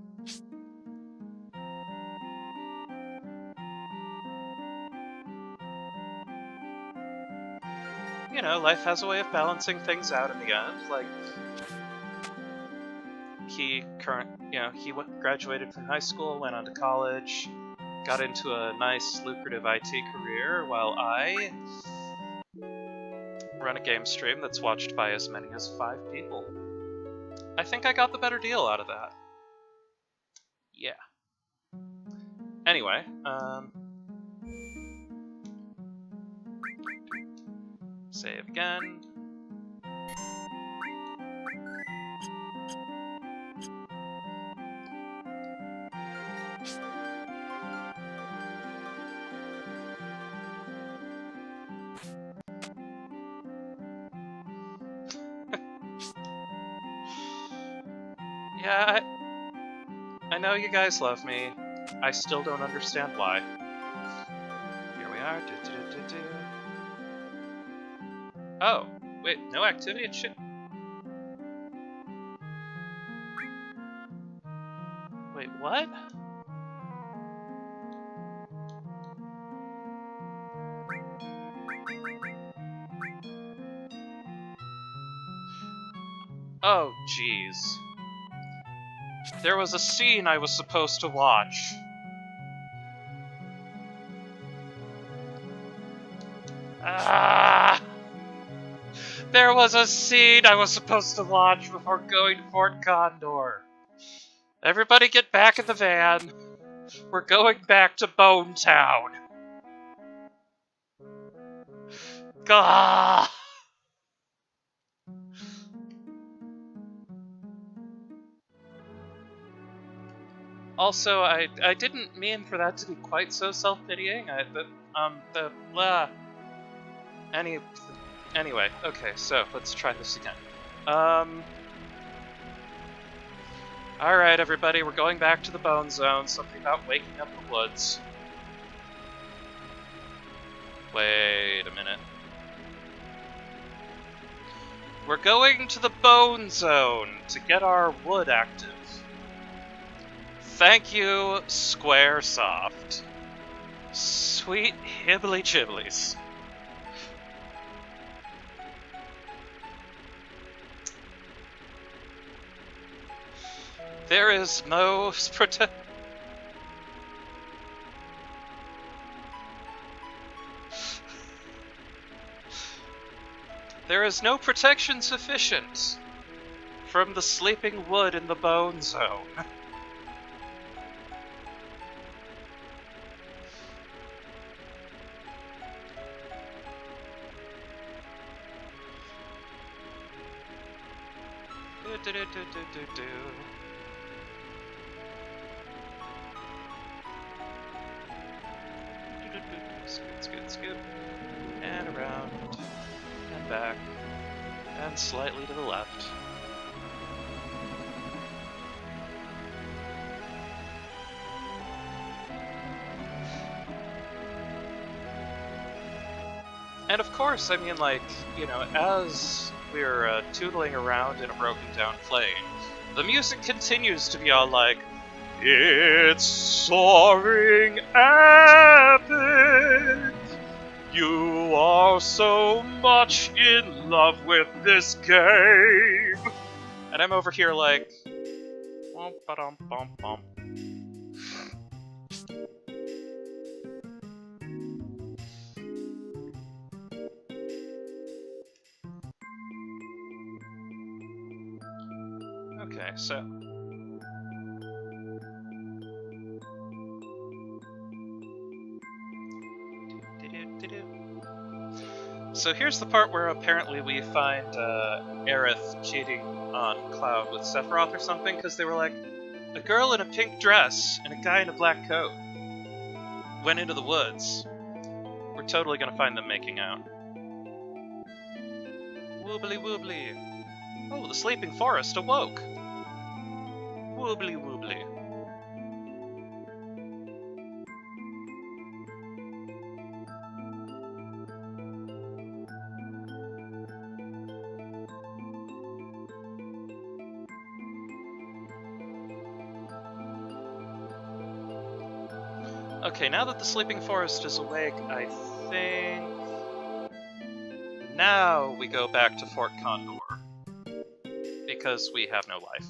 You know, life has a way of balancing things out in the end. Like, he graduated from high school, went on to college, got into a nice, lucrative IT career, while I run a game stream that's watched by as many as 5 people. I think I got the better deal out of that. Yeah. Anyway, save again. Yeah, I know you guys love me. I still don't understand why. Here we are. Oh, wait, no activity? It should... Wait, what? Oh, jeez. There was a scene I was supposed to watch. Ah! There was a scene I was supposed to watch before going to Fort Condor. Everybody get back in the van. We're going back to Bone Town. Gah! Also, I didn't mean for that to be quite so self-pitying. Anyway, okay, so let's try this again. Alright, everybody, we're going back to the Bone Zone. Something about waking up the woods. Wait a minute. We're going to the Bone Zone to get our wood active. Thank you, Squaresoft. Sweet hibbly chibblies. There is no There is no protection sufficient from the sleeping wood in the Bone Zone. Scoot, scoot, scoot. And around. And back. And slightly to the left. And of course, I mean, like, you know, as we're tootling around in a broken down plane, the music continues to be all like, it's soaring epic! You are so much in love with this game! And I'm over here like, womp ba-dum bum bum. Okay, so here's the part where apparently we find Aerith cheating on Cloud with Sephiroth or something, because they were like, a girl in a pink dress and a guy in a black coat went into the woods. We're totally gonna find them making out. Woobly woobly. Oh, the sleeping forest awoke. Woobly woobly. Okay, now that the sleeping forest is awake, I think... Now we go back to Fort Condor. Because we have no life.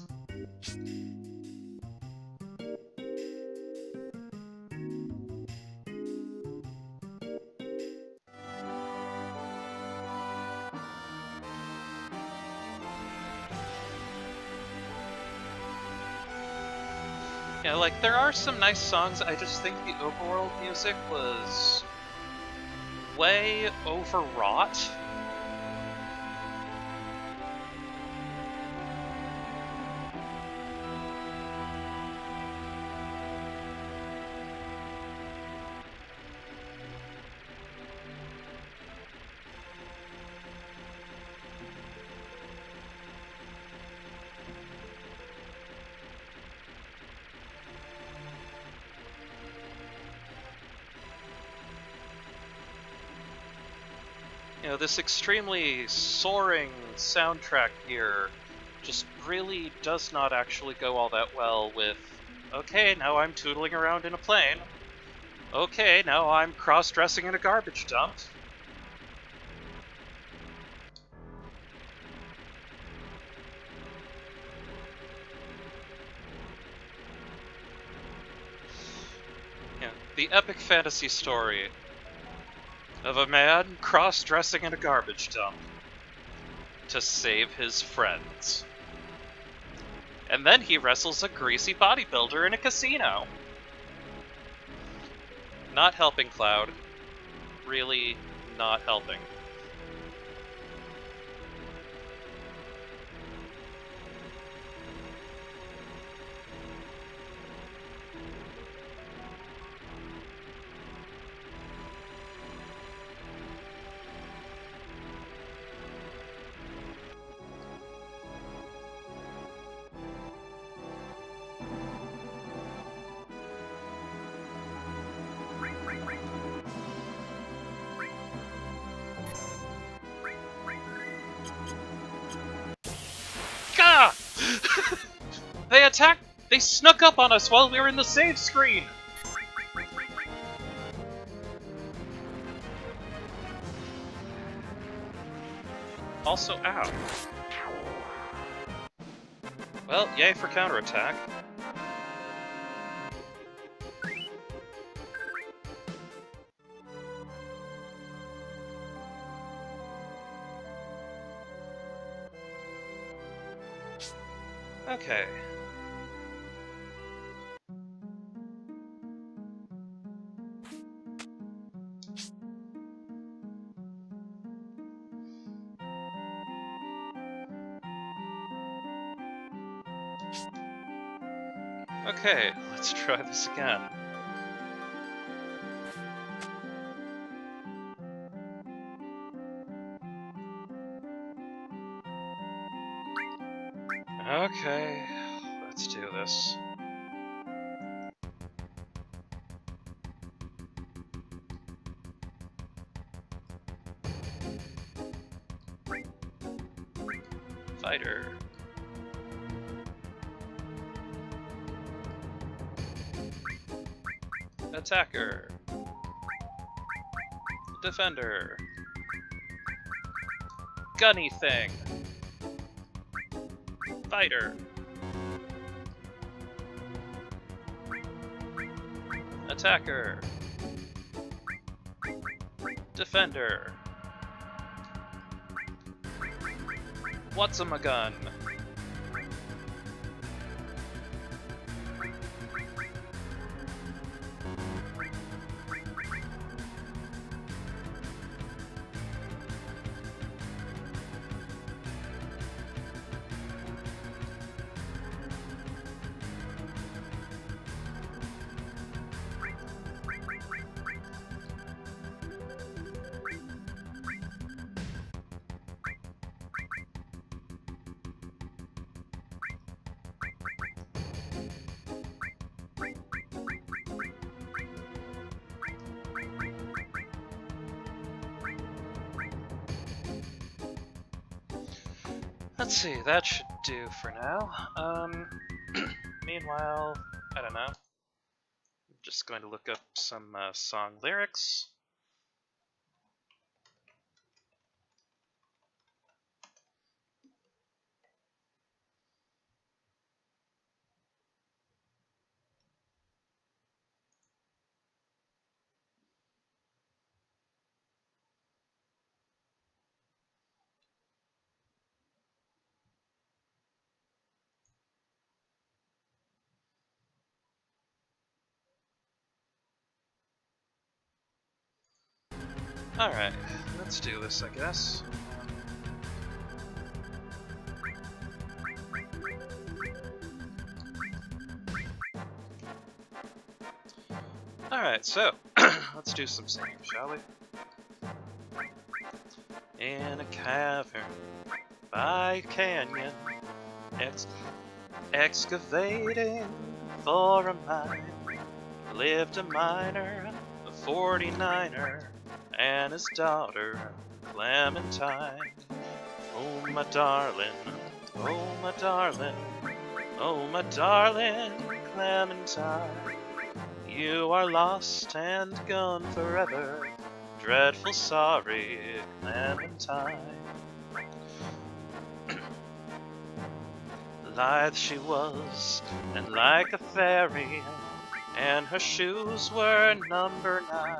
Yeah, like, there are some nice songs, I just think the overworld music was way overwrought. You know, this extremely soaring soundtrack here just really does not actually go all that well with, okay, now I'm tootling around in a plane. Okay, now I'm cross-dressing in a garbage dump. Yeah, the epic fantasy story of a man cross-dressing in a garbage dump to save his friends. And then he wrestles a greasy bodybuilder in a casino. Not helping, Cloud. Really not helping. Gah! They attacked! They snuck up on us while we were in the save screen! Also, ow. Well, yay for counterattack. Okay. Okay, let's try this again. Okay, let's do this. Fighter. Attacker. Defender. Gunny thing. Fighter. Attacker. Defender. What's-a-ma-gun? Let's see, that should do for now. Meanwhile, I don't know. I'm just going to look up some song lyrics. Alright, let's do this, I guess. Alright, so, let's do some singing, shall we? In a cavern by a canyon, excavating for a mine, lived a miner, a 49er, and his daughter, Clementine. Oh my darling, oh my darling, oh my darling, Clementine. You are lost and gone forever, dreadful sorry, Clementine. Lithe she was, and like a fairy, and her shoes were number 9.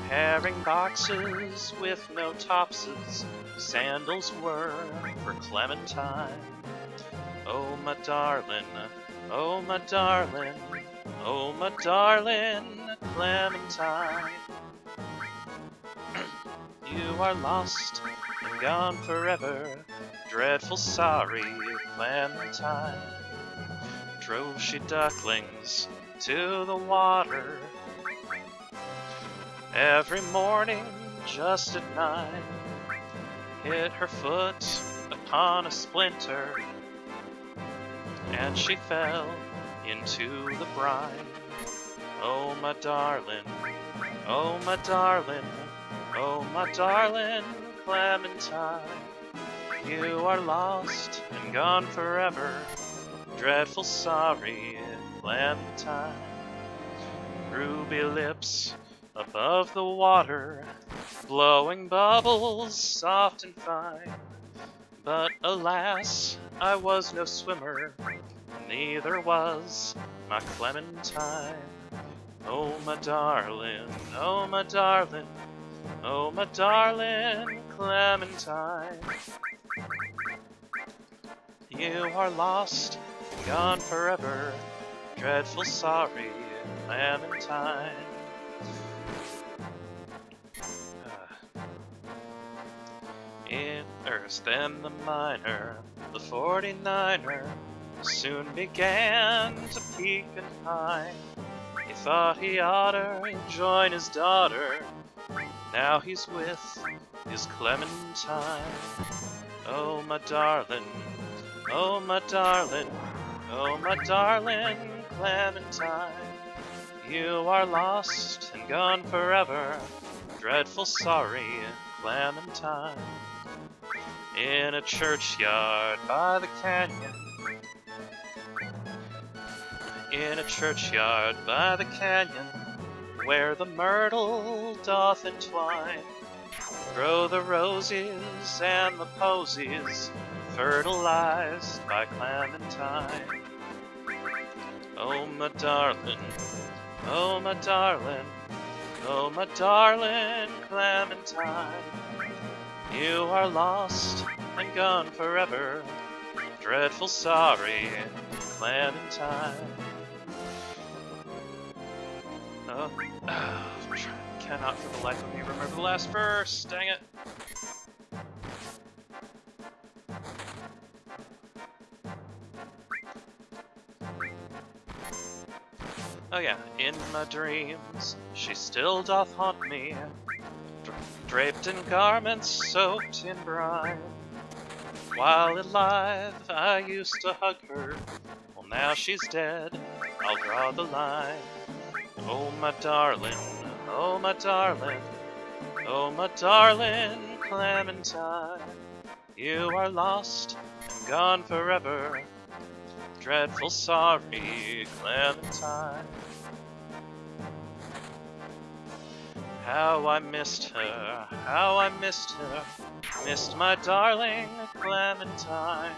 Herring boxes with no topses, sandals were for Clementine. Oh my darling, oh my darling, oh my darling, Clementine. You are lost and gone forever, dreadful sorry, Clementine. Drove she ducklings to the water every morning just at 9, hit her foot upon a splinter, and she fell into the brine. Oh my darling, oh my darling, oh my darling, Clementine. You are lost and gone forever, dreadful sorry, Clementine. Ruby lips above the water, blowing bubbles soft and fine. But alas, I was no swimmer, neither was my Clementine. Oh my darling, oh my darling, oh my darling, Clementine. You are lost and gone forever, dreadful sorry, Clementine. In earth then the miner, the 49er, soon began to peak and pine. He thought he oughter join his daughter, now he's with his Clementine. Oh my darling, Oh my darling, Clementine, you are lost and gone forever. Dreadful sorry, Clementine. In a churchyard by the canyon, in a churchyard by the canyon, where the myrtle doth entwine, grow the roses and the posies, fertilized by Clementine. Oh my darling, oh my darling, oh my darling Clementine, you are lost and gone forever. Dreadful sorry, Clementine. Oh, cannot for the life of me remember the last verse. Dang it. Oh yeah, in my dreams, she still doth haunt me, draped in garments soaked in brine. While alive, I used to hug her. Well, now she's dead, I'll draw the line. Oh my darling, oh my darling, oh my darling Clementine, you are lost and gone forever. Dreadful sorry, Clementine. How I missed her, how I missed her, missed my darling Clementine,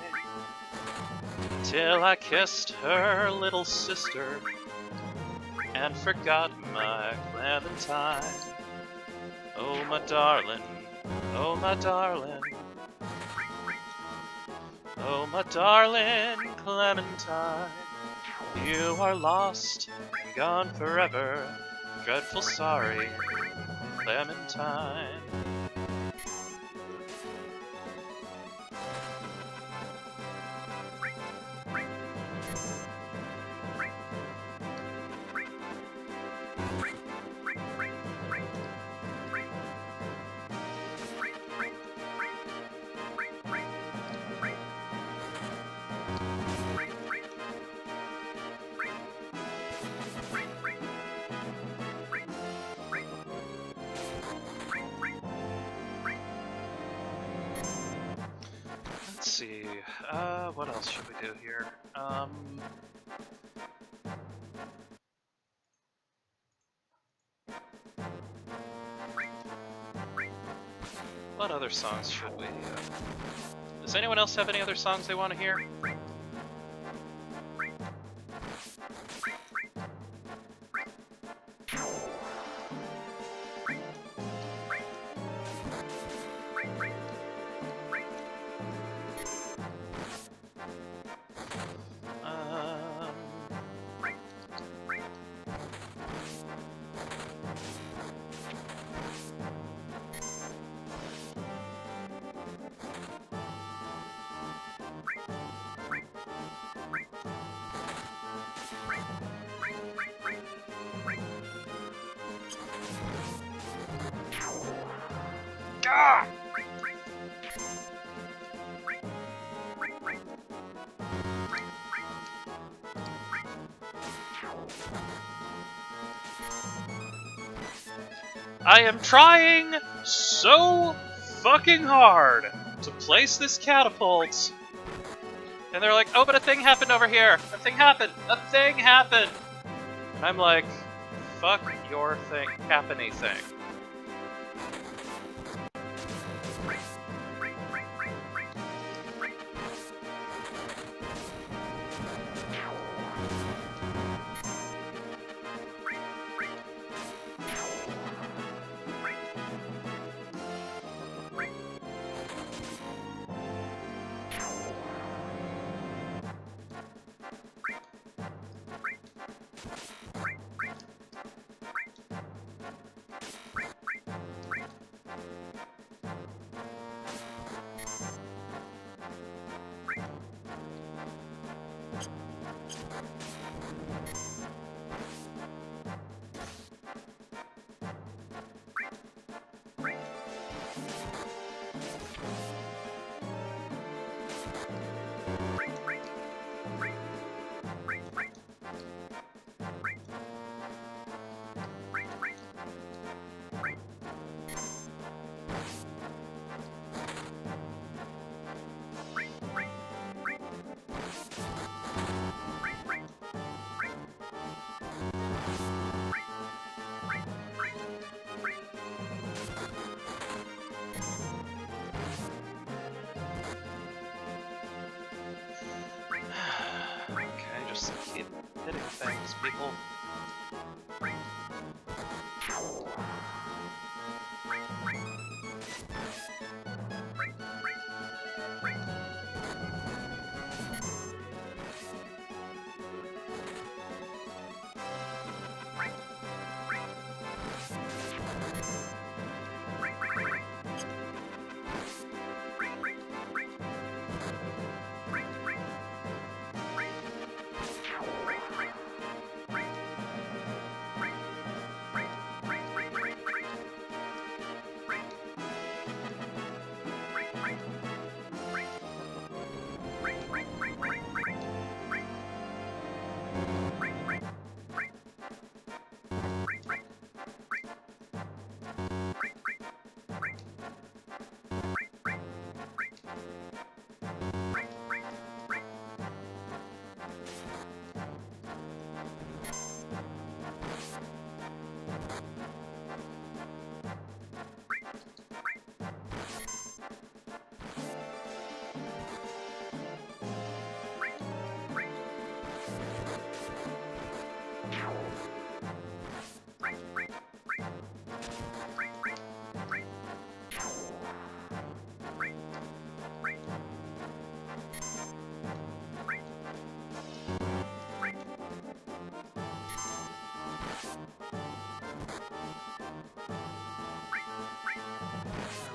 till I kissed her little sister and forgot my Clementine. Oh my darling, oh my darling, oh my darling Clementine, you are lost and gone forever. Dreadful sorry, Clementine. Let's see, what else should we do here? What other songs should we, does anyone else have any other songs they want to hear? Ah! I am trying so fucking hard to place this catapult. And they're like, oh, but a thing happened over here. A thing happened. A thing happened. And I'm like, fuck your thing. Happeny thing. people.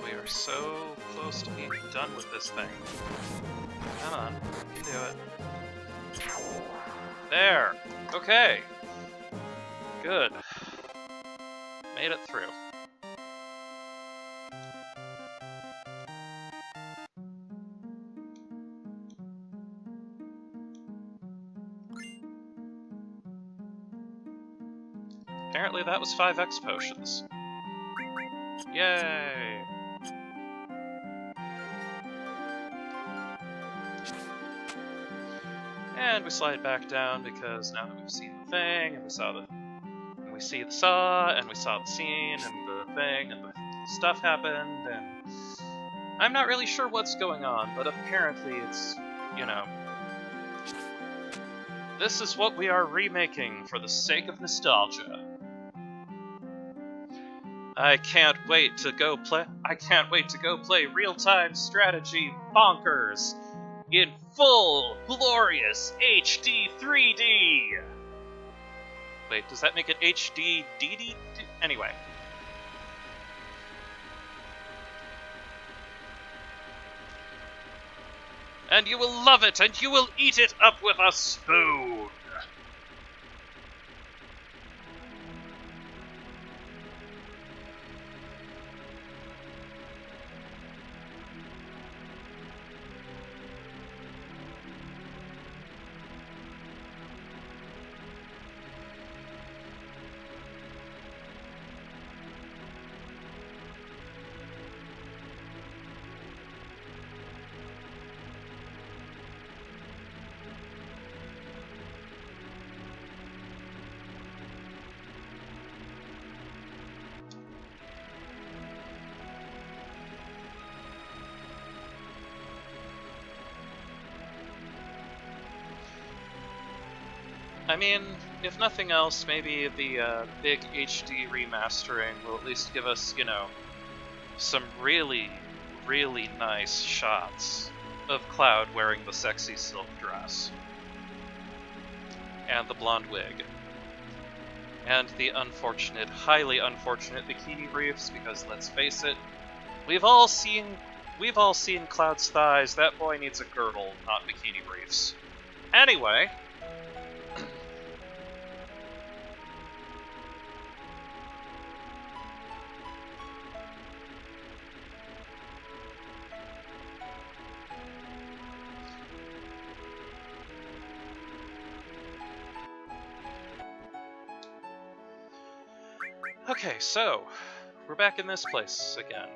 We are so close to being done with this thing. Come on, you can do it. There! Okay! Good. Made it through. Apparently that was 5x potions. Yay! And we slide back down because now that we've seen the thing, and we saw the... and we see the saw, and we saw the scene, and the thing, and the stuff happened, and... I'm not really sure what's going on, but apparently it's, you know... This is what we are remaking for the sake of nostalgia. I can't wait to go play real-time strategy bonkers in full, glorious HD 3D! Wait, does that make it HD DD? Anyway. And you will love it, and you will eat it up with a spoon! I mean, if nothing else, maybe the big HD remastering will at least give us, you know, some really, really nice shots of Cloud wearing the sexy silk dress. And the blonde wig. And the unfortunate, highly unfortunate bikini briefs, because let's face it, we've all seen Cloud's thighs. That boy needs a girdle, not bikini briefs. Anyway... Okay, so, we're back in this place again.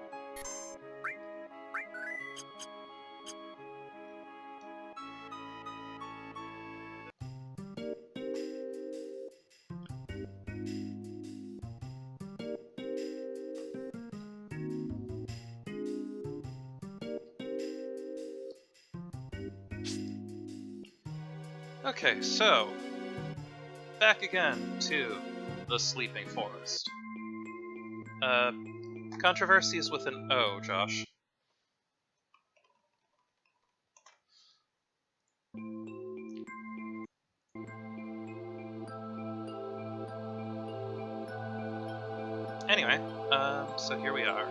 Okay, so, back again to the Sleeping Forest. Controversy is with an O, Josh. Anyway, so here we are.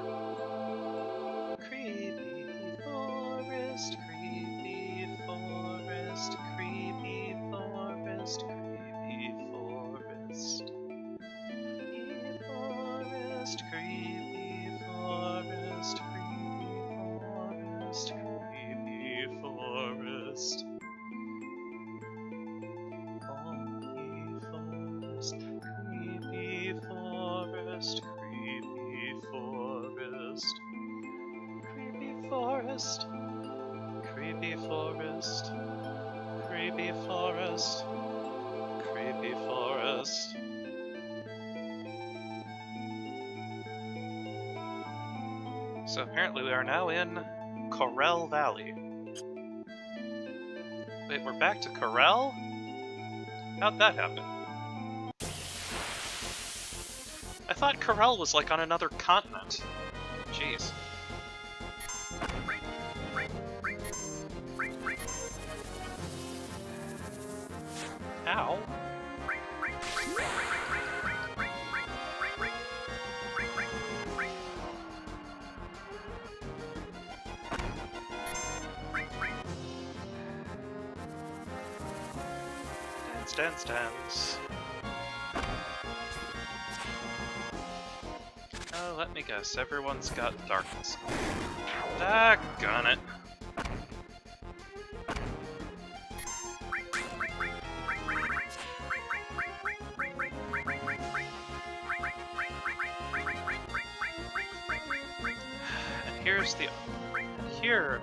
Creepy forest, creepy forest, creepy forest, creepy forest. Creepy forest, creepy forest, creepy forest, creepy forest. Creepy forest, creepy forest, creepy forest, creepy forest, creepy forest, creepy forest. So apparently we are now in Corel Valley. Wait, we're back to Corel? How'd that happen? I thought Corel was like on another continent. Jeez. Ow. Dance, dance, dance. Oh, let me guess. Everyone's got darkness. Daggone it. And here's the... Here...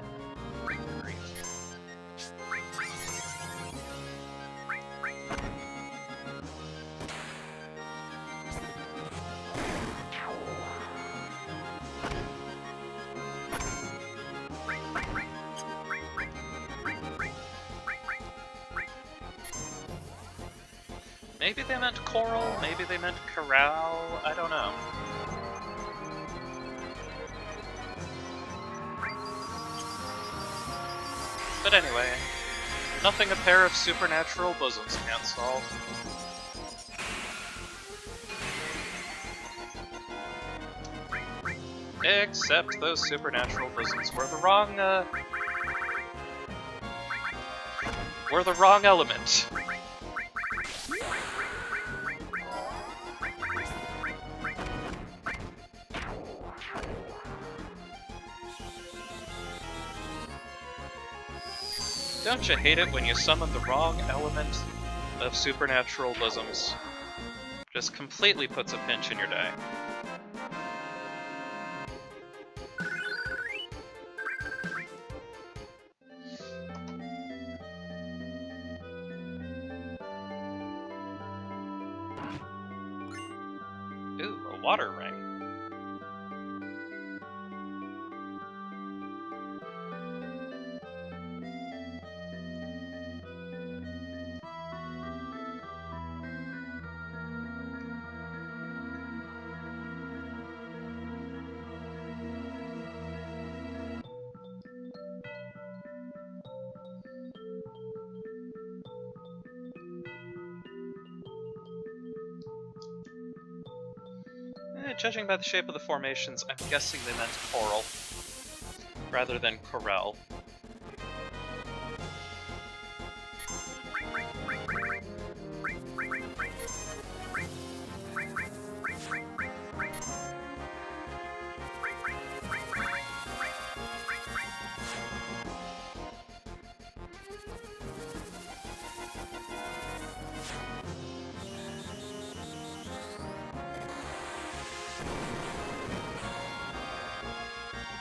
Maybe they meant coral, maybe they meant corral, I don't know. But anyway, nothing a pair of supernatural bosoms can't solve. Except those supernatural bosoms were the wrong element. Don't you hate it when you summon the wrong element of supernatural bosoms? Just completely puts a pinch in your day. Ooh, a water ring. Judging by the shape of the formations, I'm guessing they meant coral, rather than corel.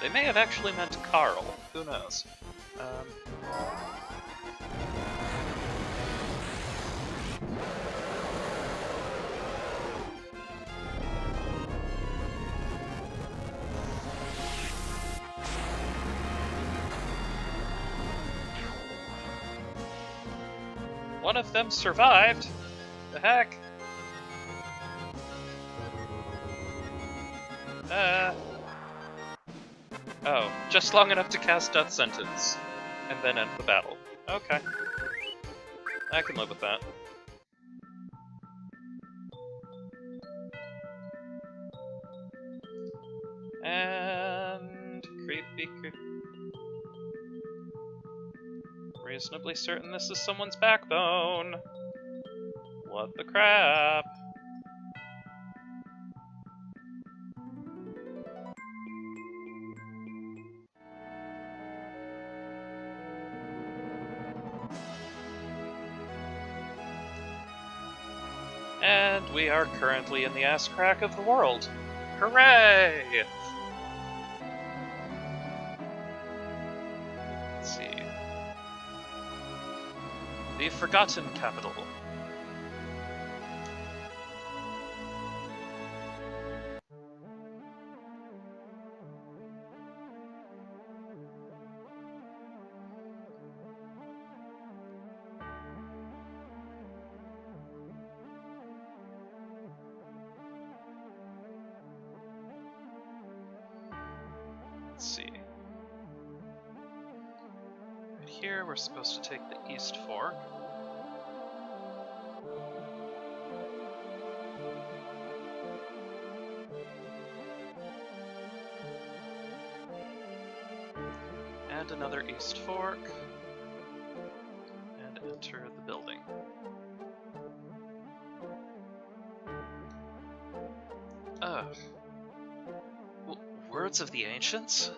They may have actually meant Carl. Who knows? One of them survived. The heck? Oh, just long enough to cast Death Sentence, and then end the battle. Okay. I can live with that. And... creepy. Reasonably certain this is someone's backbone. What the crap? And we are currently in the ass crack of the world. Hooray! Let's see. The Forgotten Capital. Let's see. Right here, we're supposed to take the East Fork. And another East Fork. And enter the building. Ugh. Words of the Ancients?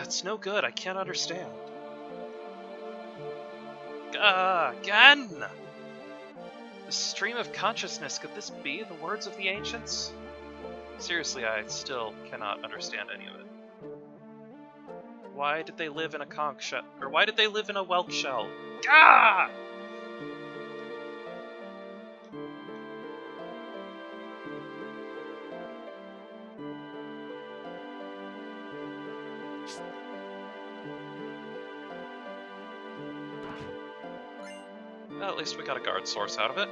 It's no good, I can't understand. Again! The stream of consciousness, could this be the words of the Ancients? Seriously, I still cannot understand any of it. Why did they live in a conch shell? Or why did they live in a whelk shell? Gah! Well, at least we got a guard source out of it.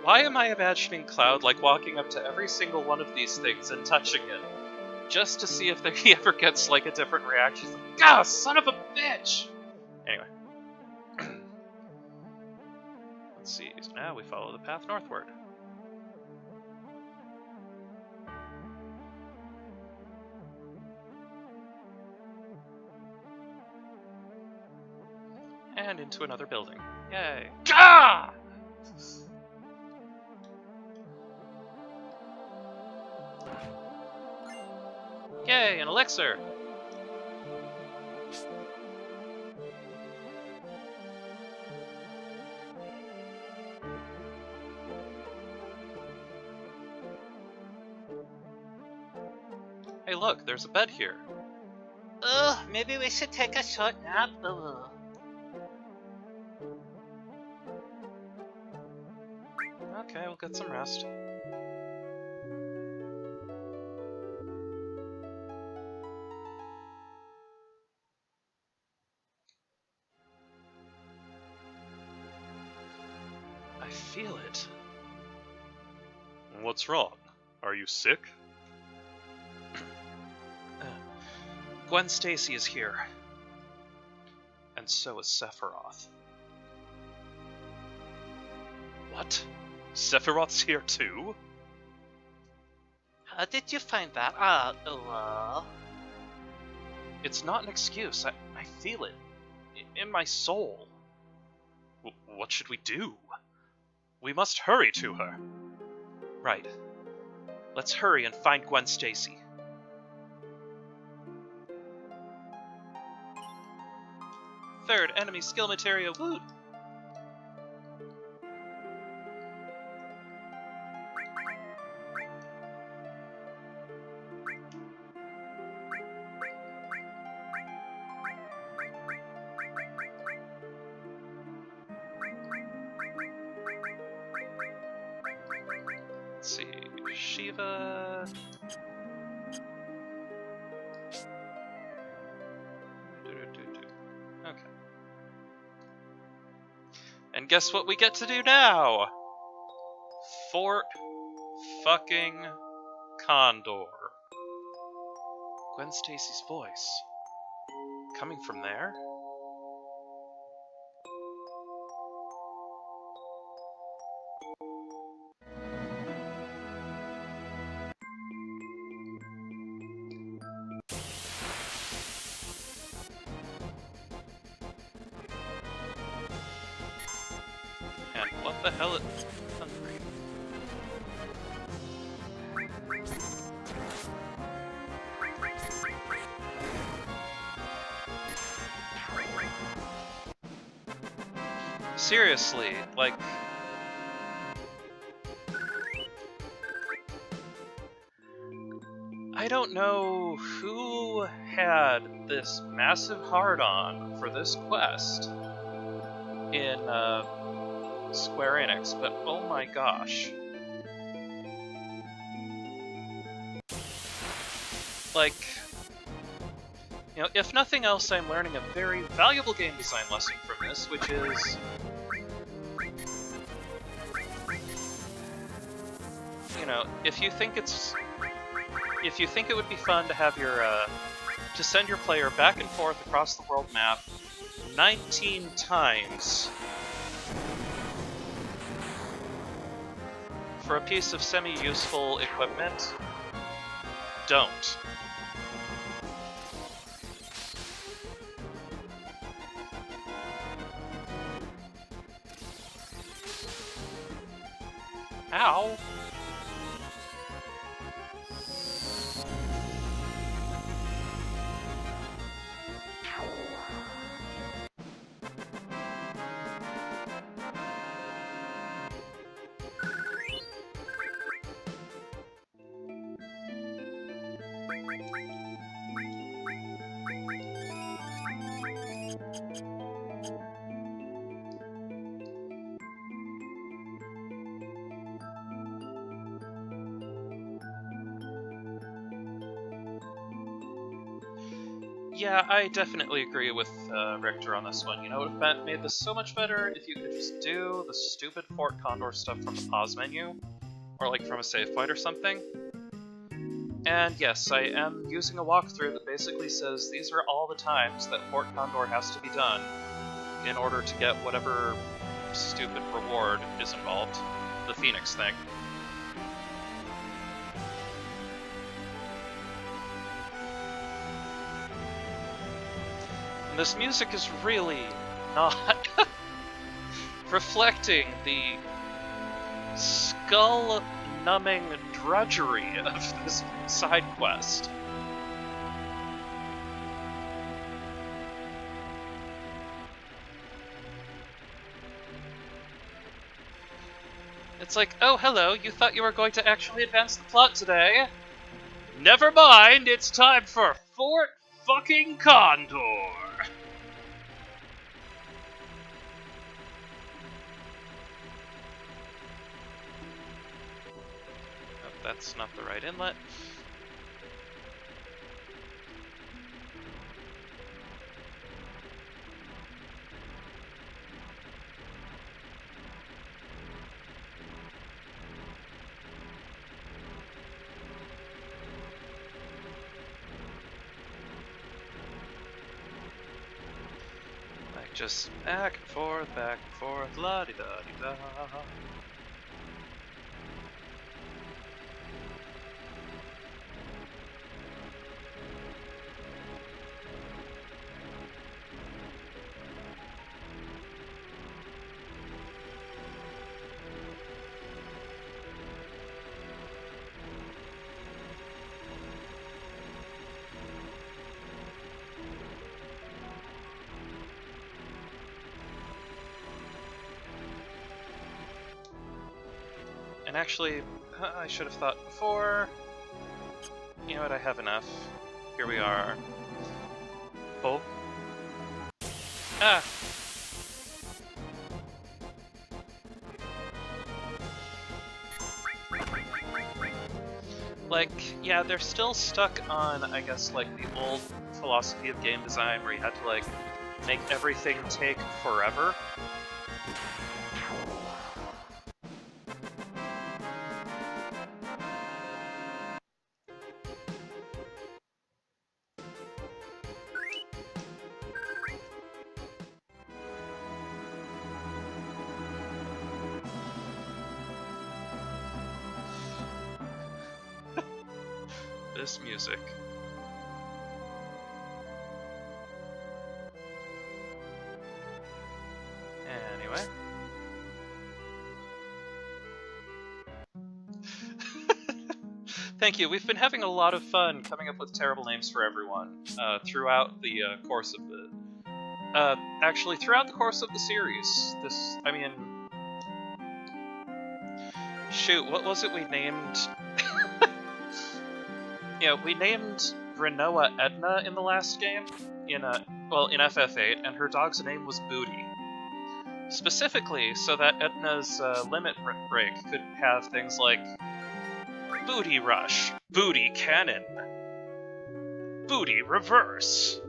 Why am I imagining Cloud like walking up to every single one of these things and touching it? Just to see if he ever gets like a different reaction. He's like, "Gah, son of a bitch!" Anyway. Let's see, so now we follow the path northward. And into another building. Yay. Gah! Yay, an elixir! Hey look, there's a bed here. Ugh, maybe we should take a short nap. Ugh. Okay, we'll get some rest. I feel it. What's wrong? Are you sick? Gwen Stacy is here. And so is Sephiroth. What? Sephiroth's here too? How did you find that out? It's not an excuse. I feel it. In my soul. What should we do? We must hurry to her. Right. Let's hurry and find Gwen Stacy. Third enemy skill materia, woot! Let's see, Shiva... And guess what we get to do now? Fort fucking Condor. Gwen Stacy's voice. Coming from there? And what the hell is hungry? Seriously, like... I don't know who had this massive hard-on for this quest in, Square Enix, but oh my gosh. Like, you know, if nothing else, I'm learning a very valuable game design lesson from this, which is... You know, if you think it would be fun to have your, to send your player back and forth across the world map 19 times for a piece of semi-useful equipment, don't. Ow! Yeah, I definitely agree with Richter on this one. You know, it would have made this so much better if you could just do the stupid Fort Condor stuff from the pause menu, or like from a save point or something. And yes, I am using a walkthrough that basically says these are all the times that Fort Condor has to be done in order to get whatever stupid reward is involved, the Phoenix thing. This music is really not reflecting the skull-numbing drudgery of this side quest. It's like, oh hello, you thought you were going to actually advance the plot today? Never mind, it's time for Fort fucking Condor! That's not the right inlet. Like just back and forth, la-di-da-di-da. And actually, I should have thought before. You know what, I have enough. Here we are. Oh. Ah! Like, yeah, they're still stuck on, I guess, like, the old philosophy of game design where you had to, like, make everything take forever. This music. Anyway. Thank you. We've been having a lot of fun coming up with terrible names for everyone throughout the course of the... actually, throughout the course of the series. Shoot, what was it we named... Yeah, we named Renoa Edna in the last game, in FF8, and her dog's name was Booty. Specifically, so that Edna's limit break could have things like Booty Rush, Booty Cannon, Booty Reverse.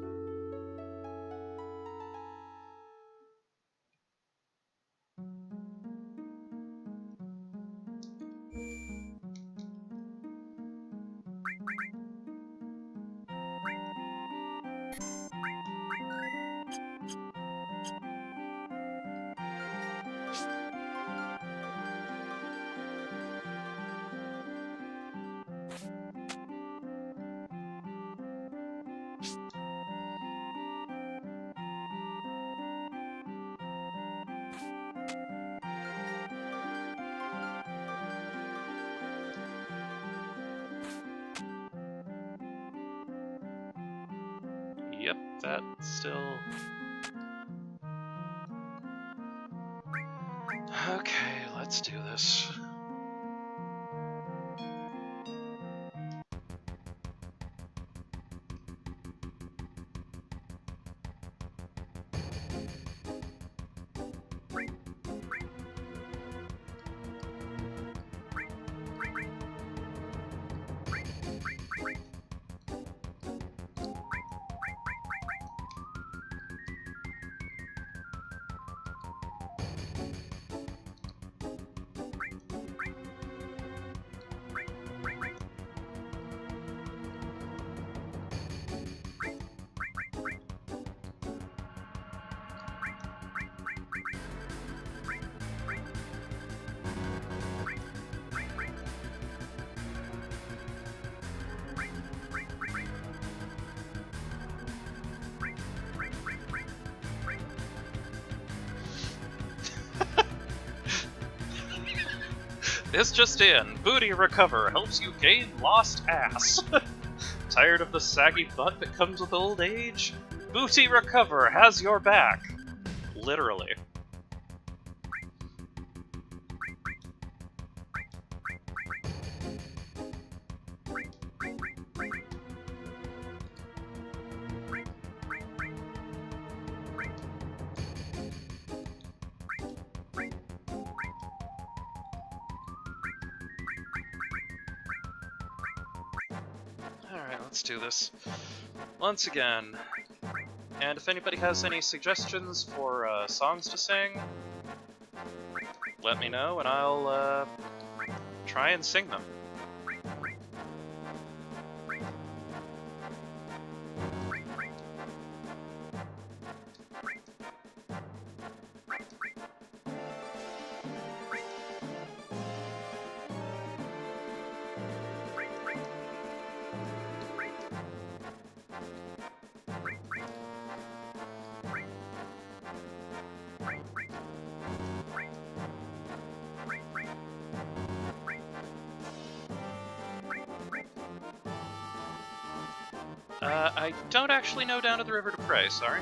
Yep, that still... Okay, let's do this. This just in, Booty Recover helps you gain lost ass. Tired of the saggy butt that comes with old age? Booty Recover has your back. Literally. Let's do this once again. And if anybody has any suggestions for songs to sing, let me know and I'll try and sing them. I don't actually know Down to the River to Pray, sorry.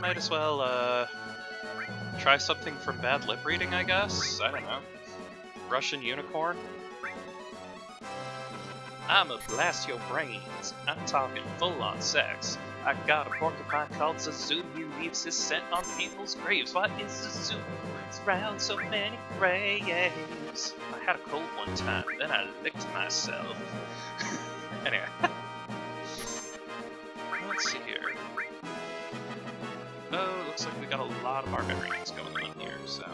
Might as well, try something from bad lip reading, I guess? I don't know. Russian Unicorn? I'ma blast your brains. I'm talking full-on sex. I got a porcupine called Zazu. He leaves his scent on people's graves. What is Zazu? It's round so many graves. I had a cold one time, then I licked myself. Anyway. Let's see here. Oh, looks like we got a lot of barbarians going on here, so...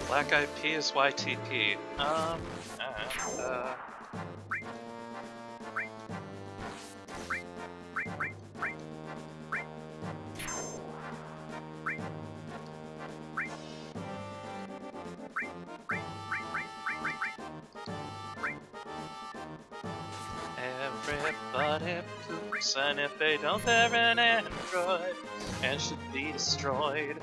Black Eyed Peas YTP. Everybody poops, and if they don't, they're an android and should be destroyed.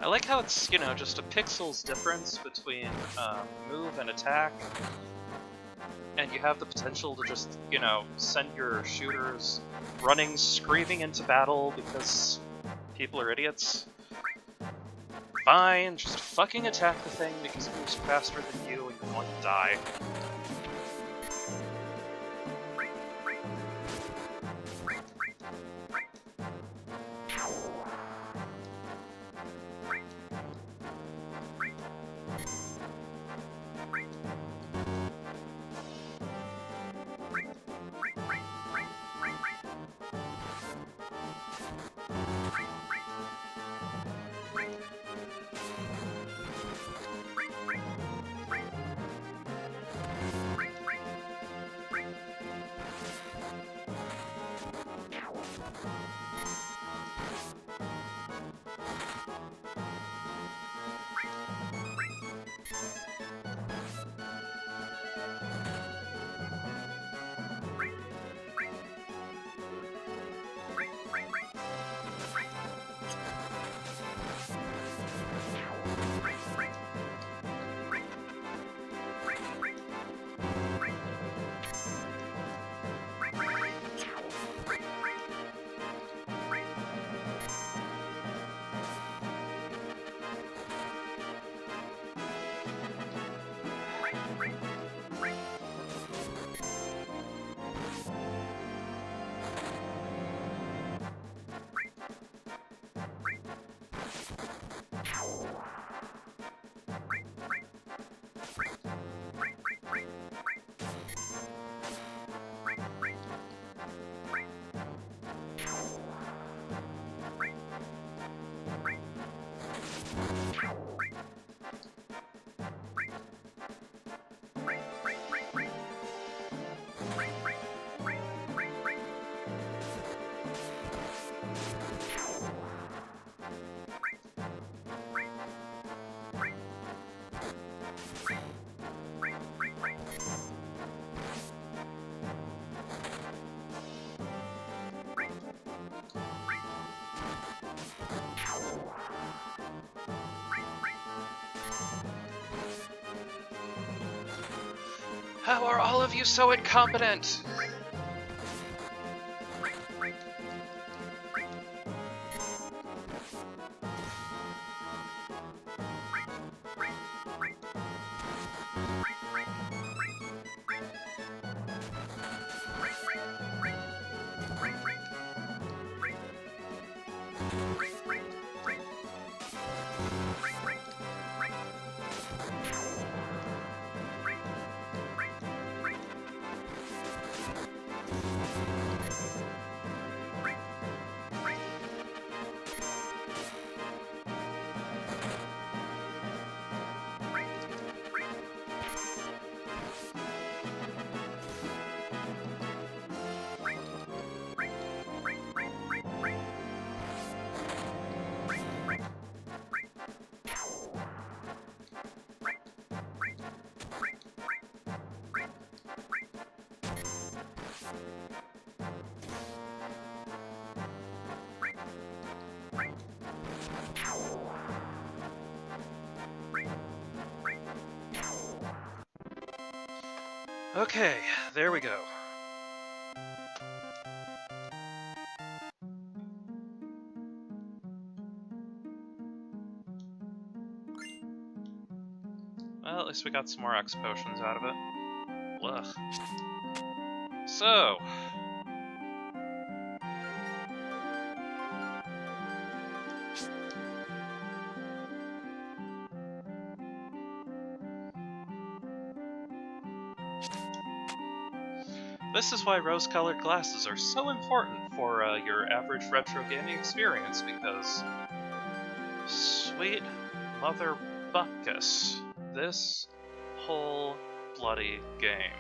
I like how it's, you know, just a pixel's difference between move and attack, and you have the potential to just, you know, send your shooters running, screaming into battle because people are idiots. Fine, just fucking attack the thing because it moves faster than you and you want to die. How are all of you so incompetent? Okay, there we go. Well, at least we got some more X potions out of it. Ugh. So... this is why rose-colored glasses are so important for your average retro gaming experience, because... sweet mother buckus, this whole bloody game.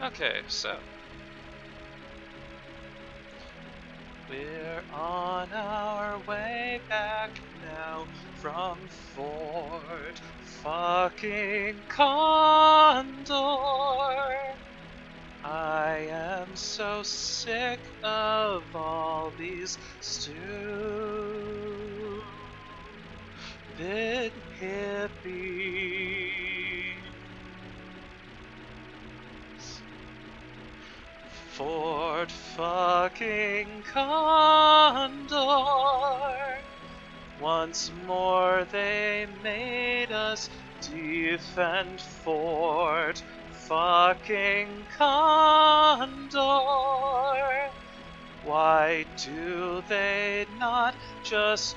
Okay, so... we're on our way back now from Fort fucking Condor. I am so sick of all these stupid hippies. Fort fucking Condor. Once more they made us defend Fort fucking Condor. Why do they not just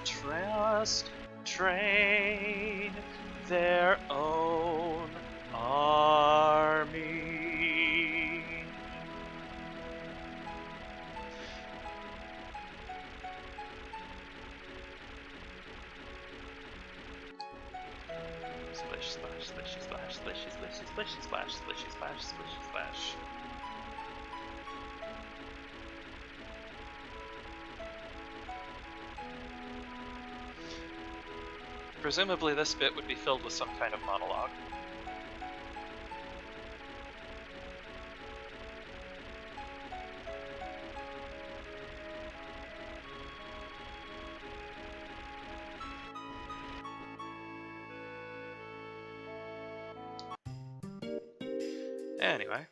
train their own army? Splish, splash, splishy, splash, splishy, splishy, splishy, splash, splishy, splash, splishy, splash. Presumably this bit would be filled with some kind of monologue. Anyway.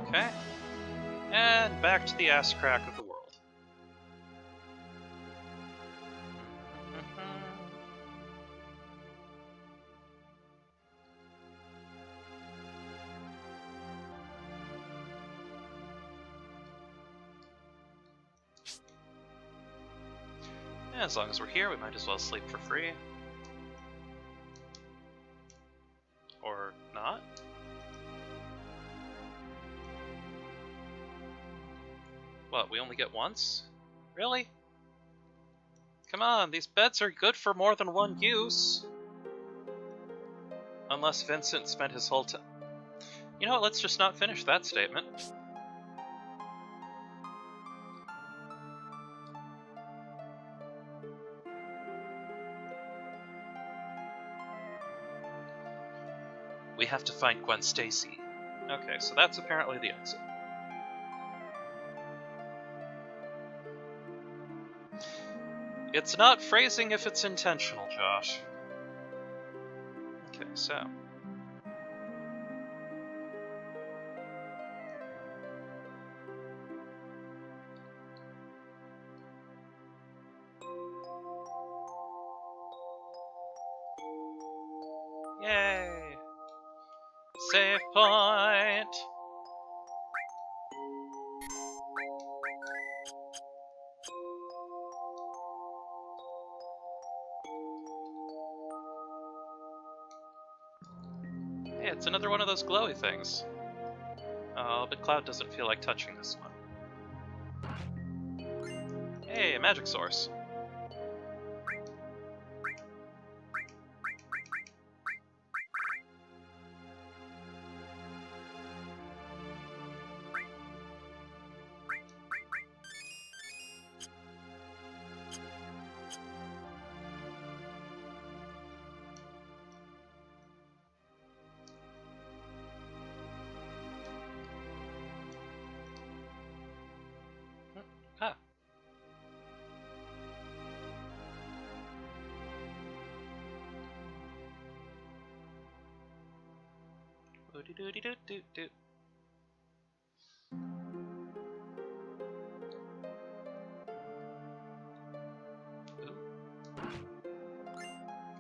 Okay. And back to the ass crack of the world. As long as we're here, we might as well sleep for free. Or not. What, we only get once? Really? Come on, these beds are good for more than one use. Unless Vincent spent his whole time... You know what, let's just not finish that statement. We have to find Gwen Stacy. Okay, so that's apparently the exit. It's not phrasing if it's intentional, Josh. Okay, so... Yay! Save point! Hey, it's another one of those glowy things. Oh, but Cloud doesn't feel like touching this one. Hey, a magic source. Huh. Doo-doo-doo-doo-doo-doo.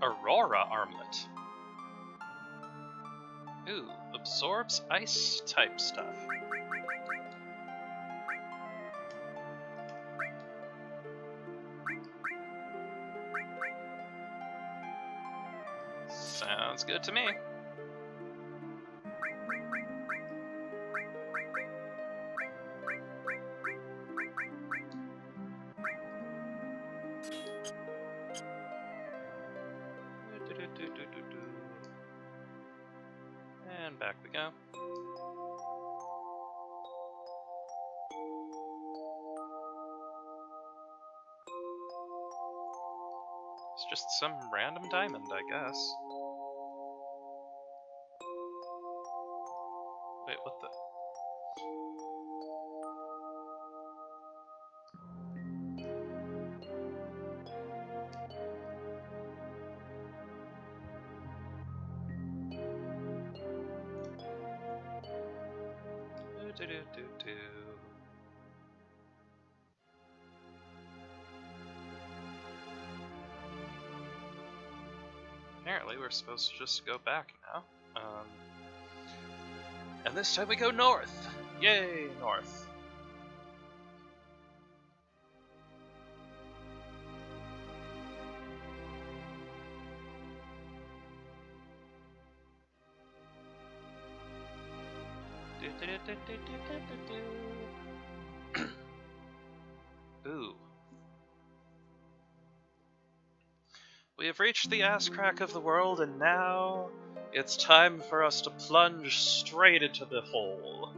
Aurora armlet. Ooh, absorbs ice type stuff. Sounds good to me. And back we go. It's just some random diamond, I guess. Wait, what the? Do-do-do-do-do. Apparently, we're supposed to just go back now. And this time we go north! Yay, north. Ooh. We have reached the ass crack of the world, and now it's time for us to plunge straight into the hole.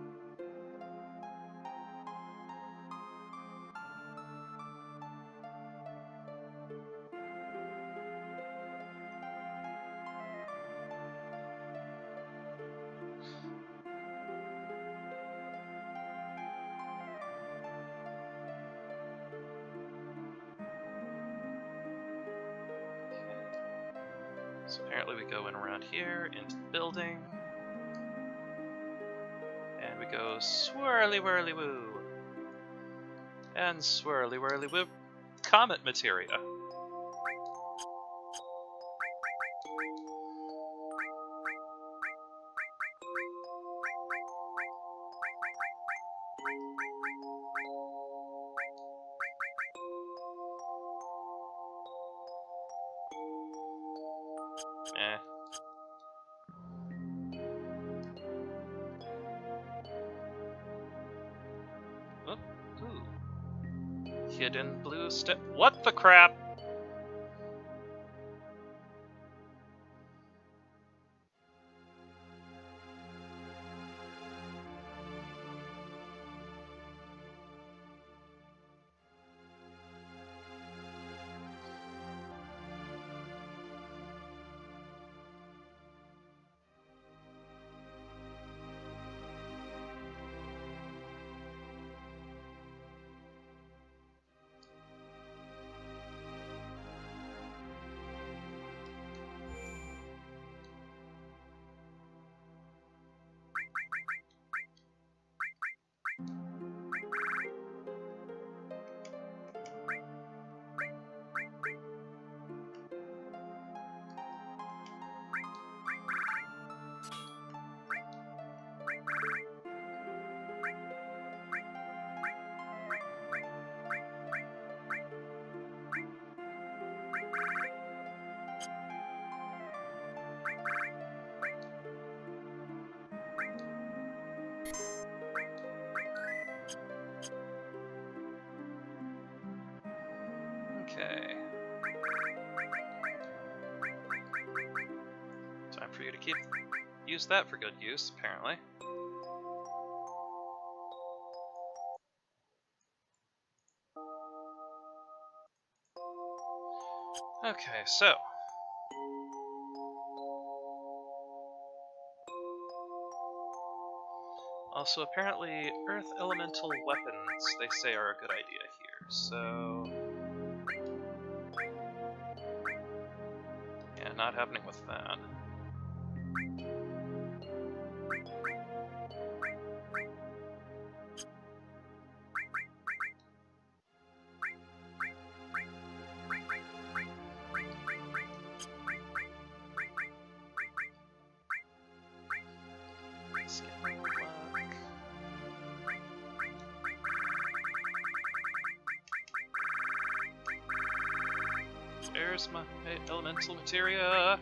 So apparently we go in around here, into the building, and we go swirly whirly woo. And swirly whirly woo. Comet Materia. Eh. Oh, ooh. Hidden blue step. What the crap? Okay. Time for you to use that for good use, apparently. Okay, so. Also, apparently, earth elemental weapons, they say, are a good idea here, so... yeah, not happening with that. Where's my elemental materia?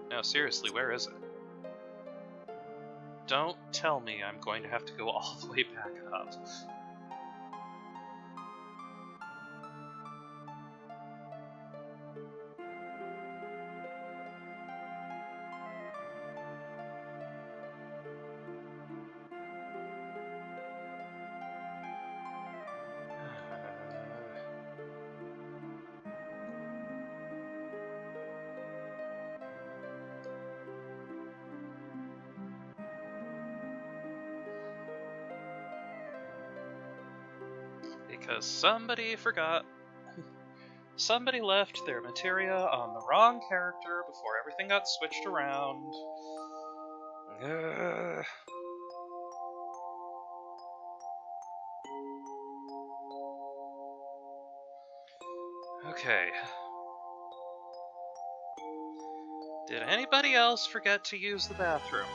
No, seriously, where is it? Don't tell me I'm going to have to go all the way back up. Because somebody forgot. Somebody left their materia on the wrong character before everything got switched around. Ugh. Okay. Did anybody else forget to use the bathroom?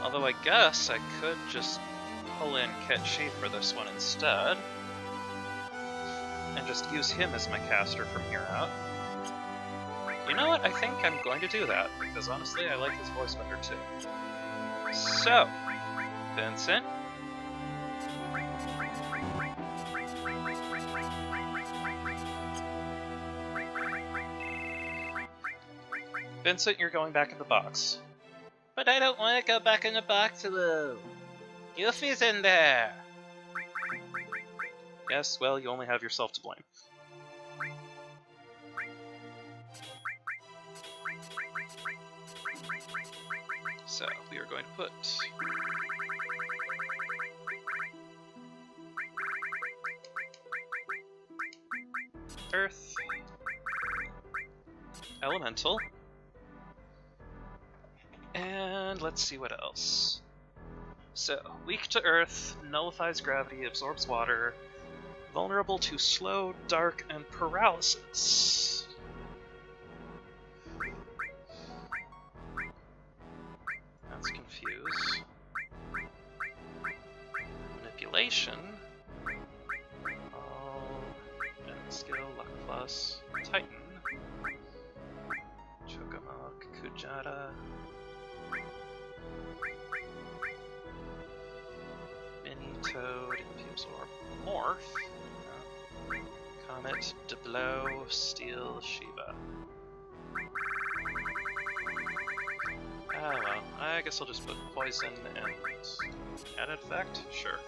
Although I guess I could just pull in Ketchi for this one instead. And just use him as my caster from here out. You know what? I think I'm going to do that, because honestly I like his voice better too. So, Vincent. Vincent, you're going back in the box. But I don't want to go back in the box, Lou. Goofy's in there. Yes, well, you only have yourself to blame. So, we are going to put Earth, Elemental, and let's see what else. So, weak to Earth, nullifies gravity, absorbs water, vulnerable to slow, dark, and paralysis. That's confuse. Manipulation. Skill, Luck Plus, Titan, Chokamok, Kujata, Mini Toad, Absorb, Morph, Comet, Deblow, Steel, Shiva. Ah well, I guess I'll just put Poison and added effect? Sure.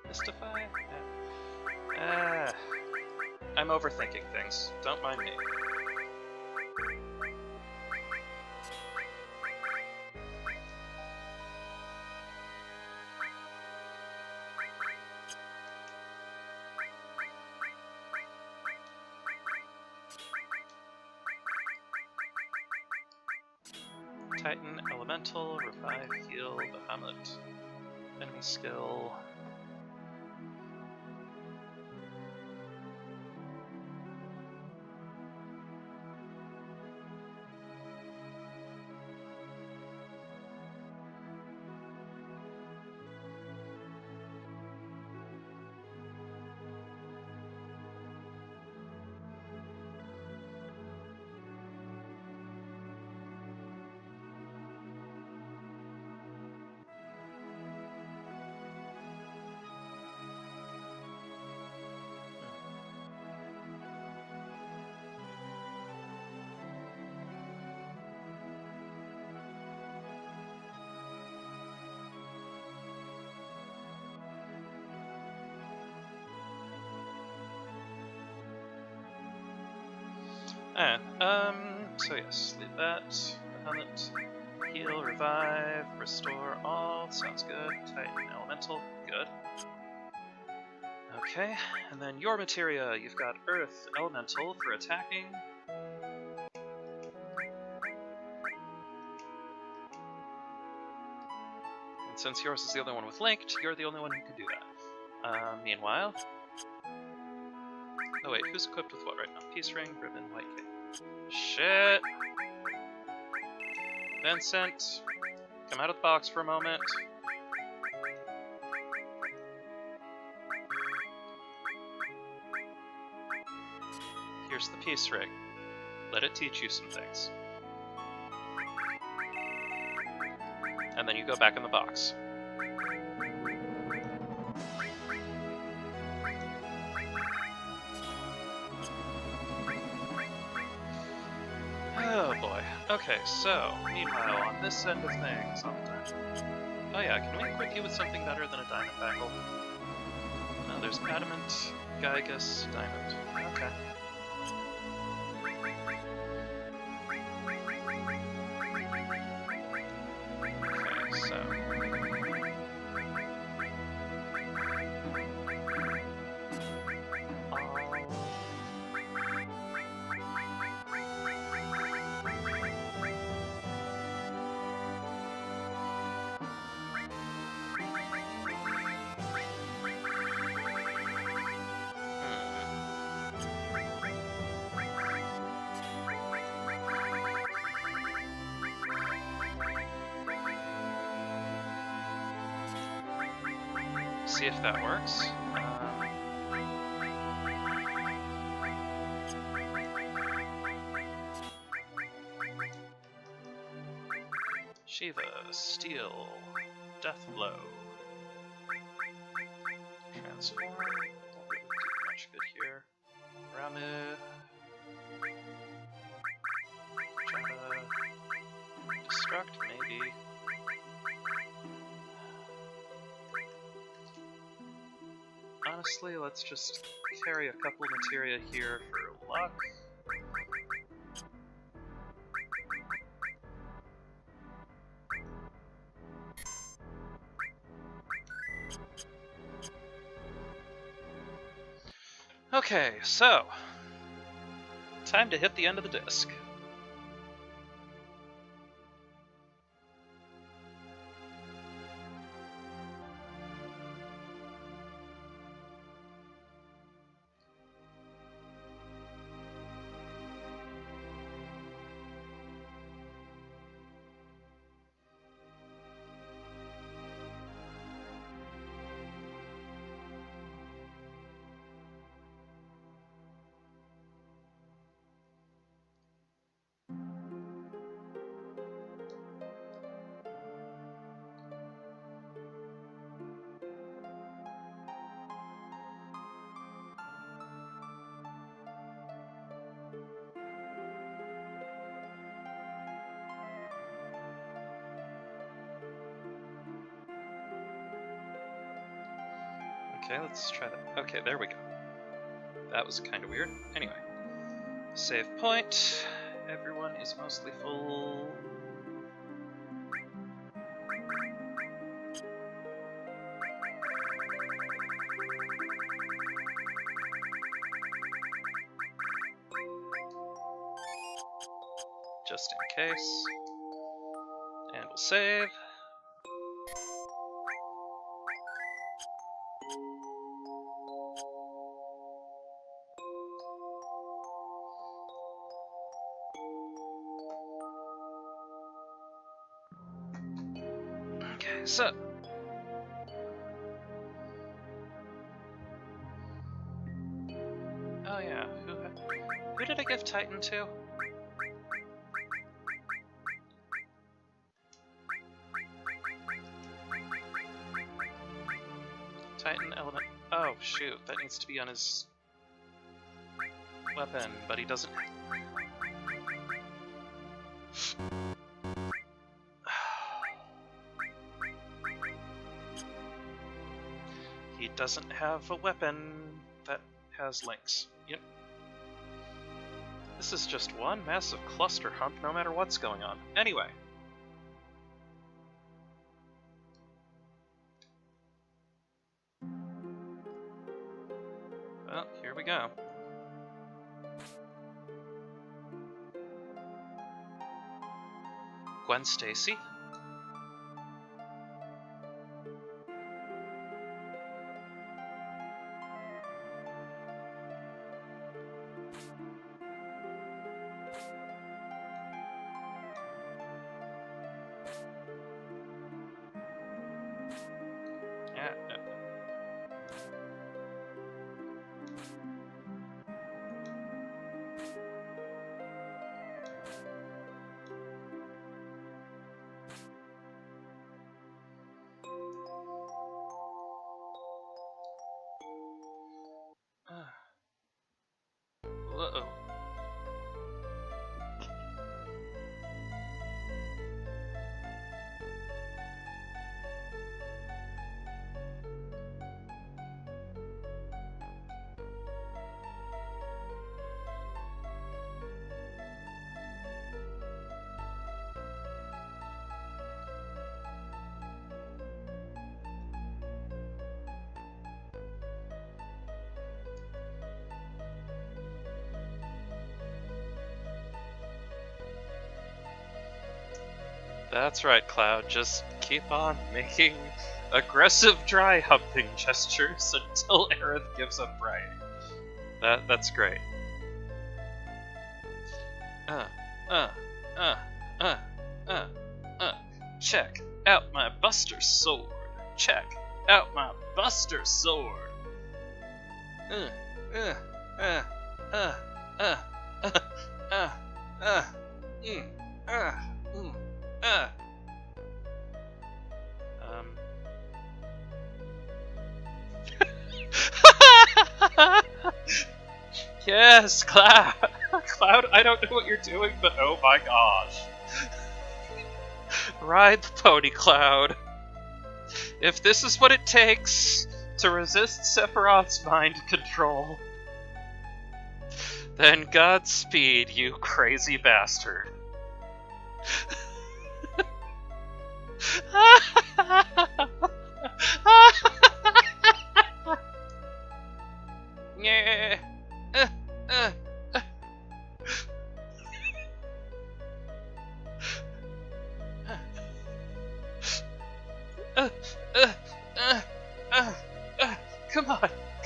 Mystify? I'm overthinking things. Don't mind me. Titan, Elemental, Revive, Heal, Bahamut. Enemy skill. So yes, leave that. Helmet, heal, revive, restore all, sounds good. Titan, elemental, good. Okay, and then your materia, you've got earth, elemental for attacking. And since yours is the only one with linked, you're the only one who can do that. Meanwhile... Oh wait, who's equipped with what right now? Peace ring, ribbon, white cape. Shit! Vincent, come out of the box for a moment. Here's the peace ring. Let it teach you some things. And then you go back in the box. Oh boy. Okay, so, meanwhile, on this end of things, oh yeah, can we equip you with something better than a diamond bangle? No, there's adamant, Gygus, diamond. Okay. Okay, so... see if that works. Shiva, Steel, Death Blow. Transform. Don't really do much good here. Ramu. Destruct, maybe. Honestly, let's just carry a couple materia here for luck. Okay, so time to hit the end of the disc. Okay, let's try that. Okay, there we go. That was kind of weird. Anyway, save point. Everyone is mostly full. Just in case. And we'll save. So, oh yeah, who did I give Titan to? Titan element. Oh shoot, that needs to be on his weapon, but he doesn't. He doesn't have a weapon that has links. Yep. This is just one massive cluster hump no matter what's going on. Anyway. Well, here we go. Gwen Stacy. Uh-oh. That's right, Cloud. Just keep on making aggressive dry humping gestures until Aerith gives up praying. That's great. Check out my Buster Sword. Check out my Buster Sword. Uh, uh, uh, uh, uh, uh, uh, uh, mm, uh, mm, uh. Yes, Cloud! Cloud, I don't know what you're doing, but oh my gosh. Ride the pony, Cloud. If this is what it takes to resist Sephiroth's mind control, then Godspeed, you crazy bastard. Yeah.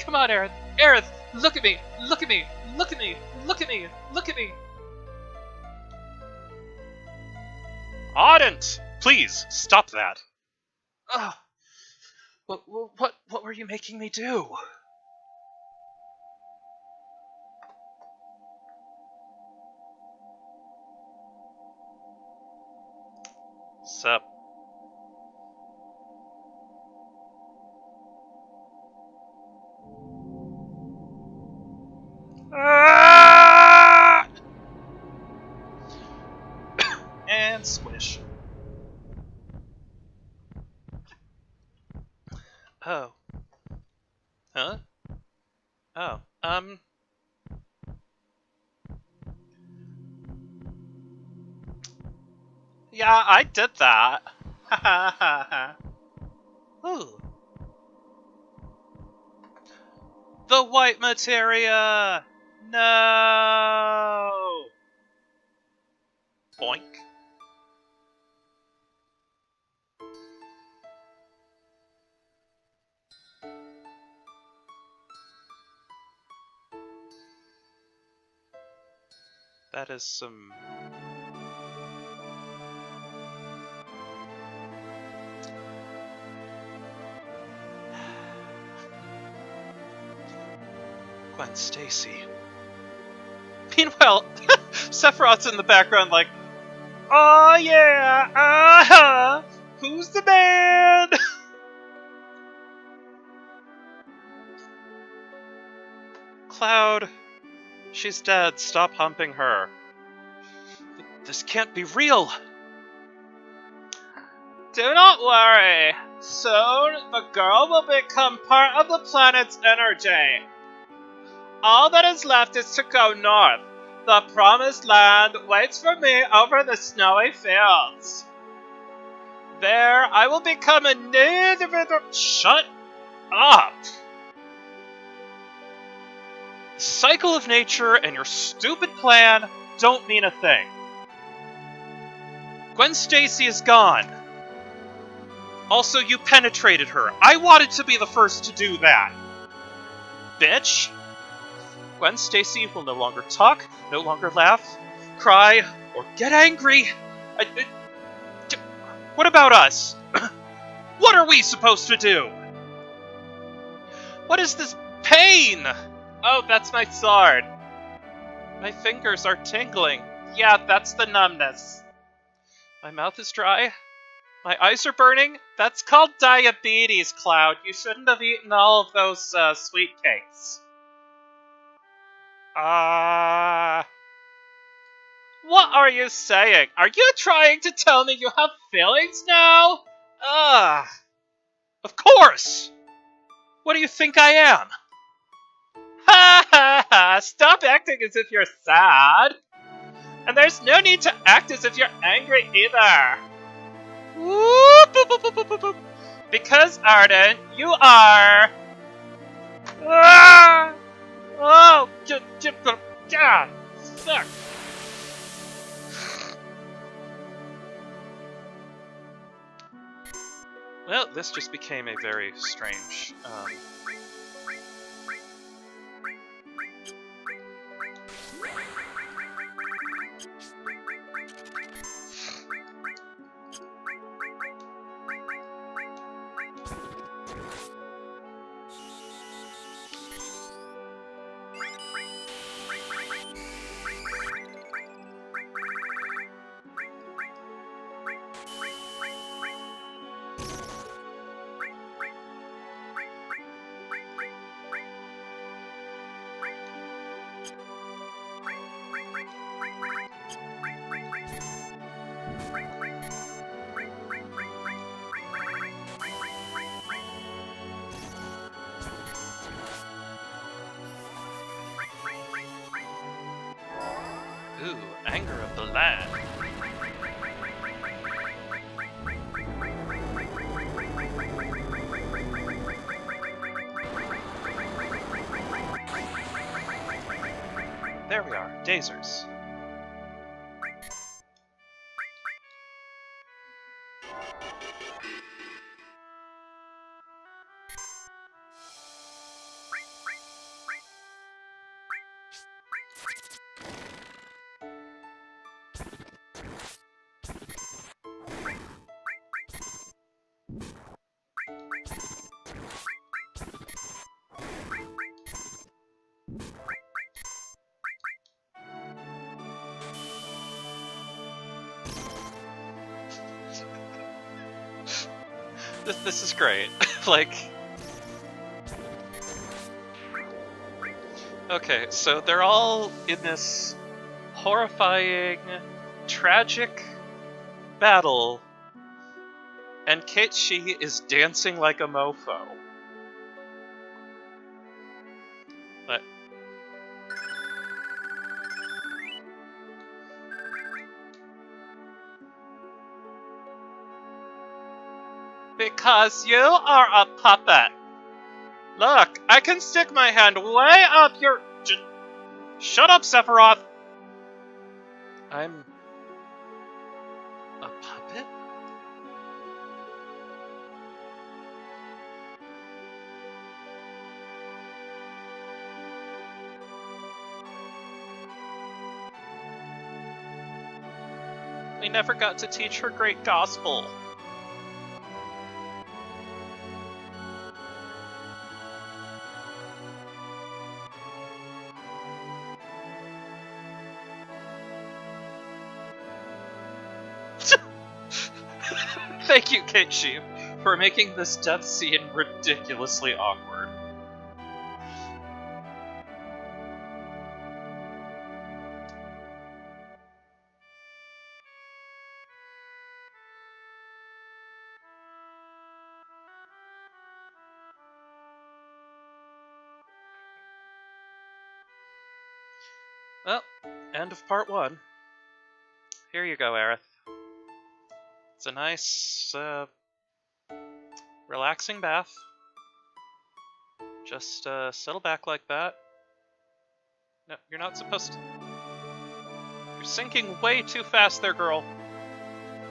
Come on, Aerith. Aerith, look at me, look at me, look at me, look at me, look at me. Ardent, please stop that. What were you making me do? Sup? And squish. Oh. Huh? Oh. Yeah, I did that. Ha ha ha ha. Ooh. The white materia! No! Boink. That is some... Gwen Stacy. Meanwhile, Sephiroth's in the background like, oh yeah, uh-huh, who's the man? Cloud, she's dead, stop humping her. This can't be real. Do not worry, soon the girl will become part of the planet's energy. All that is left is to go north. The promised land waits for me over the snowy fields. There, I will become a native... Shut up! The cycle of nature and your stupid plan don't mean a thing. Gwen Stacy is gone. Also, you penetrated her. I wanted to be the first to do that. Bitch. Gwen Stacy will no longer talk, no longer laugh, cry, or get angry. What about us? What are we supposed to do? What is this pain? Oh, that's my sword. My fingers are tingling. Yeah, that's the numbness. My mouth is dry. My eyes are burning. That's called diabetes, Cloud. You shouldn't have eaten all of those sweet cakes. What are you saying? Are you trying to tell me you have feelings now? Of course! What do you think I am? Ha ha ha! Stop acting as if you're sad! And there's no need to act as if you're angry either! Whoop, boop, boop, boop, boop, boop. Because, Arden, you are... Oh! God! Fuck! Well, this just became a very strange, Ooh, anger of the land. There we are, Dazers. This is great. Like... Okay, so they're all in this horrifying, tragic battle, and Keiichi is dancing like a mofo. But... Because you are a puppet. Look, I can stick my hand way up your... Shut up, Sephiroth! I'm... a puppet? We never got to teach her great gospel. Thank you, Keiichi, for making this death scene ridiculously awkward. Well, end of part 1. Here you go, Aerith. It's a nice, relaxing bath. Just, settle back like that. No, you're not supposed to... You're sinking way too fast there, girl.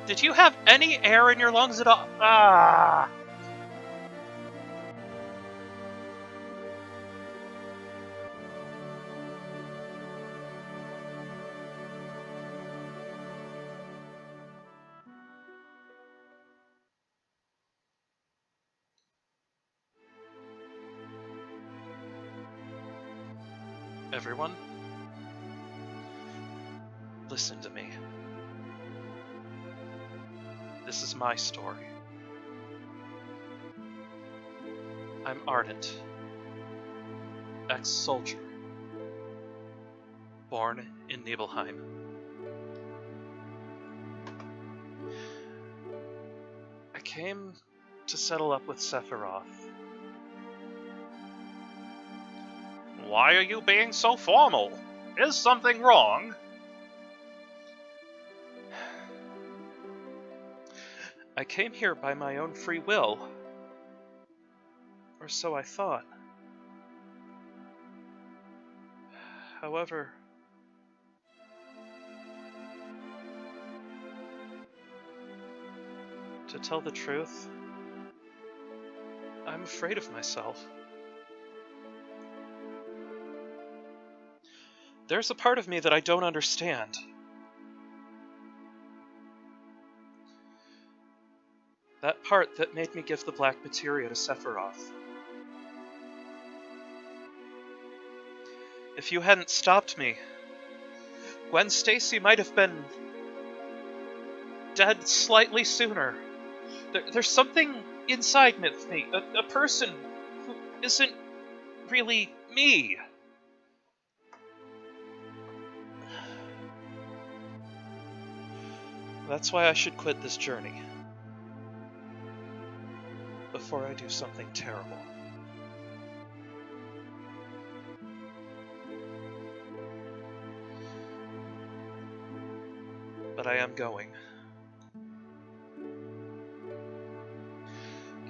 Did you have any air in your lungs at all? Ah! Everyone, listen to me. This is my story. I'm Ardent, ex-soldier, born in Nibelheim. I came to settle up with Sephiroth. Why are you being so formal? Is something wrong? I came here by my own free will. Or so I thought. However, to tell the truth, I'm afraid of myself. There's a part of me that I don't understand. That part that made me give the Black Materia to Sephiroth. If you hadn't stopped me, Gwen Stacy might have been dead slightly sooner. There's something inside me, a person who isn't really me. That's why I should quit this journey. Before I do something terrible. but I am going.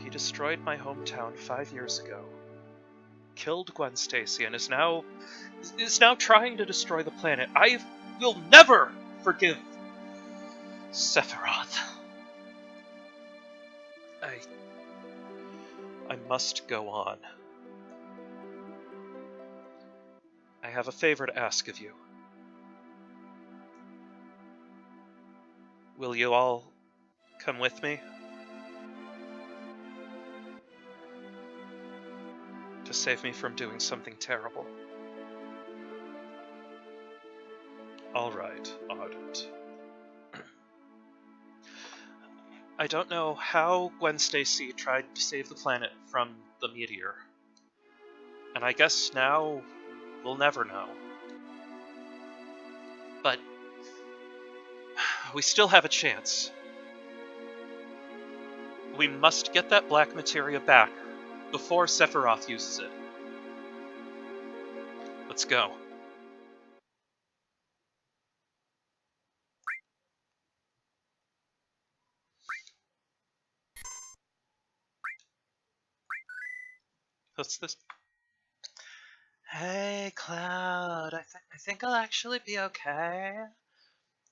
He destroyed my hometown 5 years ago, killed Gwen Stacy, and is now trying to destroy the planet. I will never forgive Sephiroth. I must go on. I have a favor to ask of you. Will you all come with me? To save me from doing something terrible. Alright, Ardent. I don't know how Gwen Stacy tried to save the planet from the meteor. And I guess now we'll never know. But we still have a chance. We must get that Black Materia back before Sephiroth uses it. Let's go. What's this? Hey, Cloud, I think I'll actually be okay.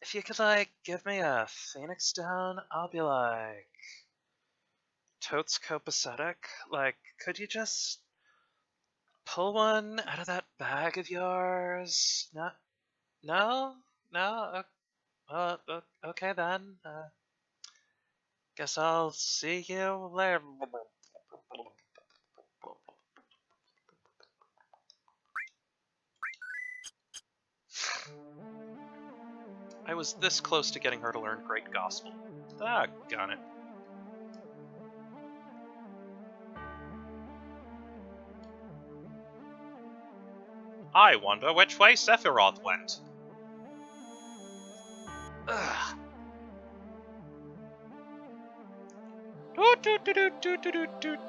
If you could, like, give me a Phoenix Stone, I'll be, like, totes copacetic. Like, could you just pull one out of that bag of yours? No? No? No? Okay then. Guess I'll see you later. I was this close to getting her to learn Great Gospel. Doggone it. I wonder which way Sephiroth went. Ugh.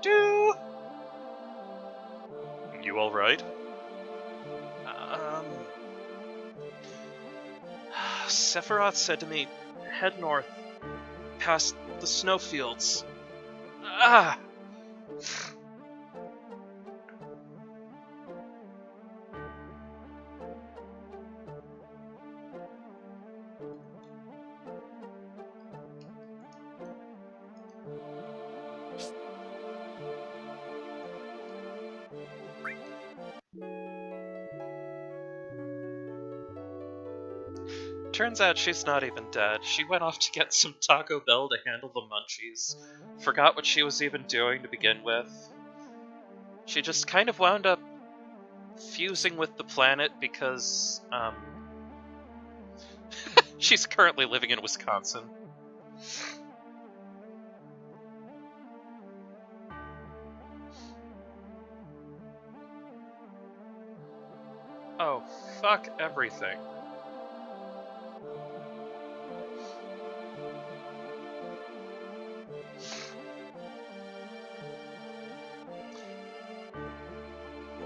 Do. You alright? Sephiroth said to me, head north, past the snowfields. Ah! Turns out she's not even dead. She went off to get some Taco Bell to handle the munchies. Forgot what she was even doing to begin with. She just kind of wound up fusing with the planet because, she's currently living in Wisconsin. Oh, fuck everything.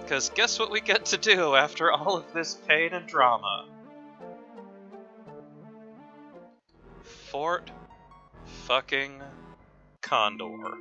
Because guess what we get to do after all of this pain and drama? Fort fucking Condor.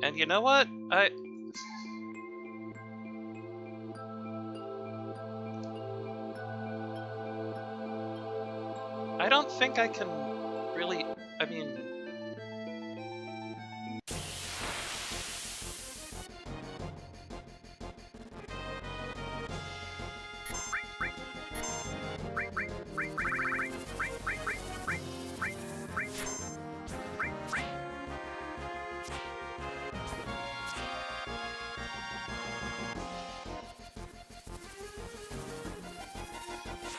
And you know what? I don't think I can really, I mean...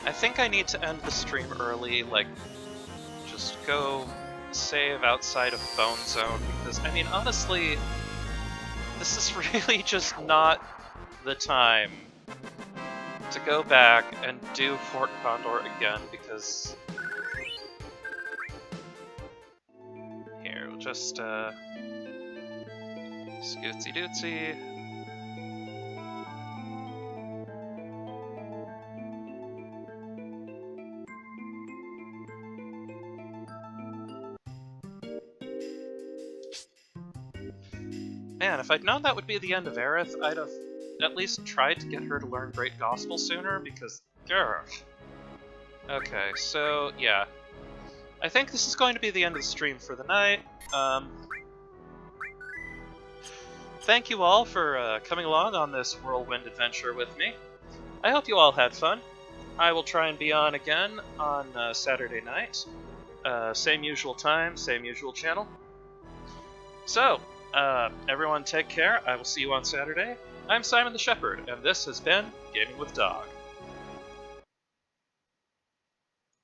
I think I need to end the stream early, like, just go save outside of Bone Zone, because, I mean, honestly, this is really just not the time to go back and do Fort Condor again, because... Here, we'll just, Scootsy dootsy. Man, if I'd known that would be the end of Aerith, I'd have at least tried to get her to learn Great Gospel sooner, because... Grr. Okay, so, yeah. I think this is going to be the end of the stream for the night. Thank you all for coming along on this whirlwind adventure with me. I hope you all had fun. I will try and be on again on Saturday night. Same usual time, same usual channel. So, everyone take care. I will see you on Saturday. I'm Simon the Shepherd, and this has been Gaming with Dog.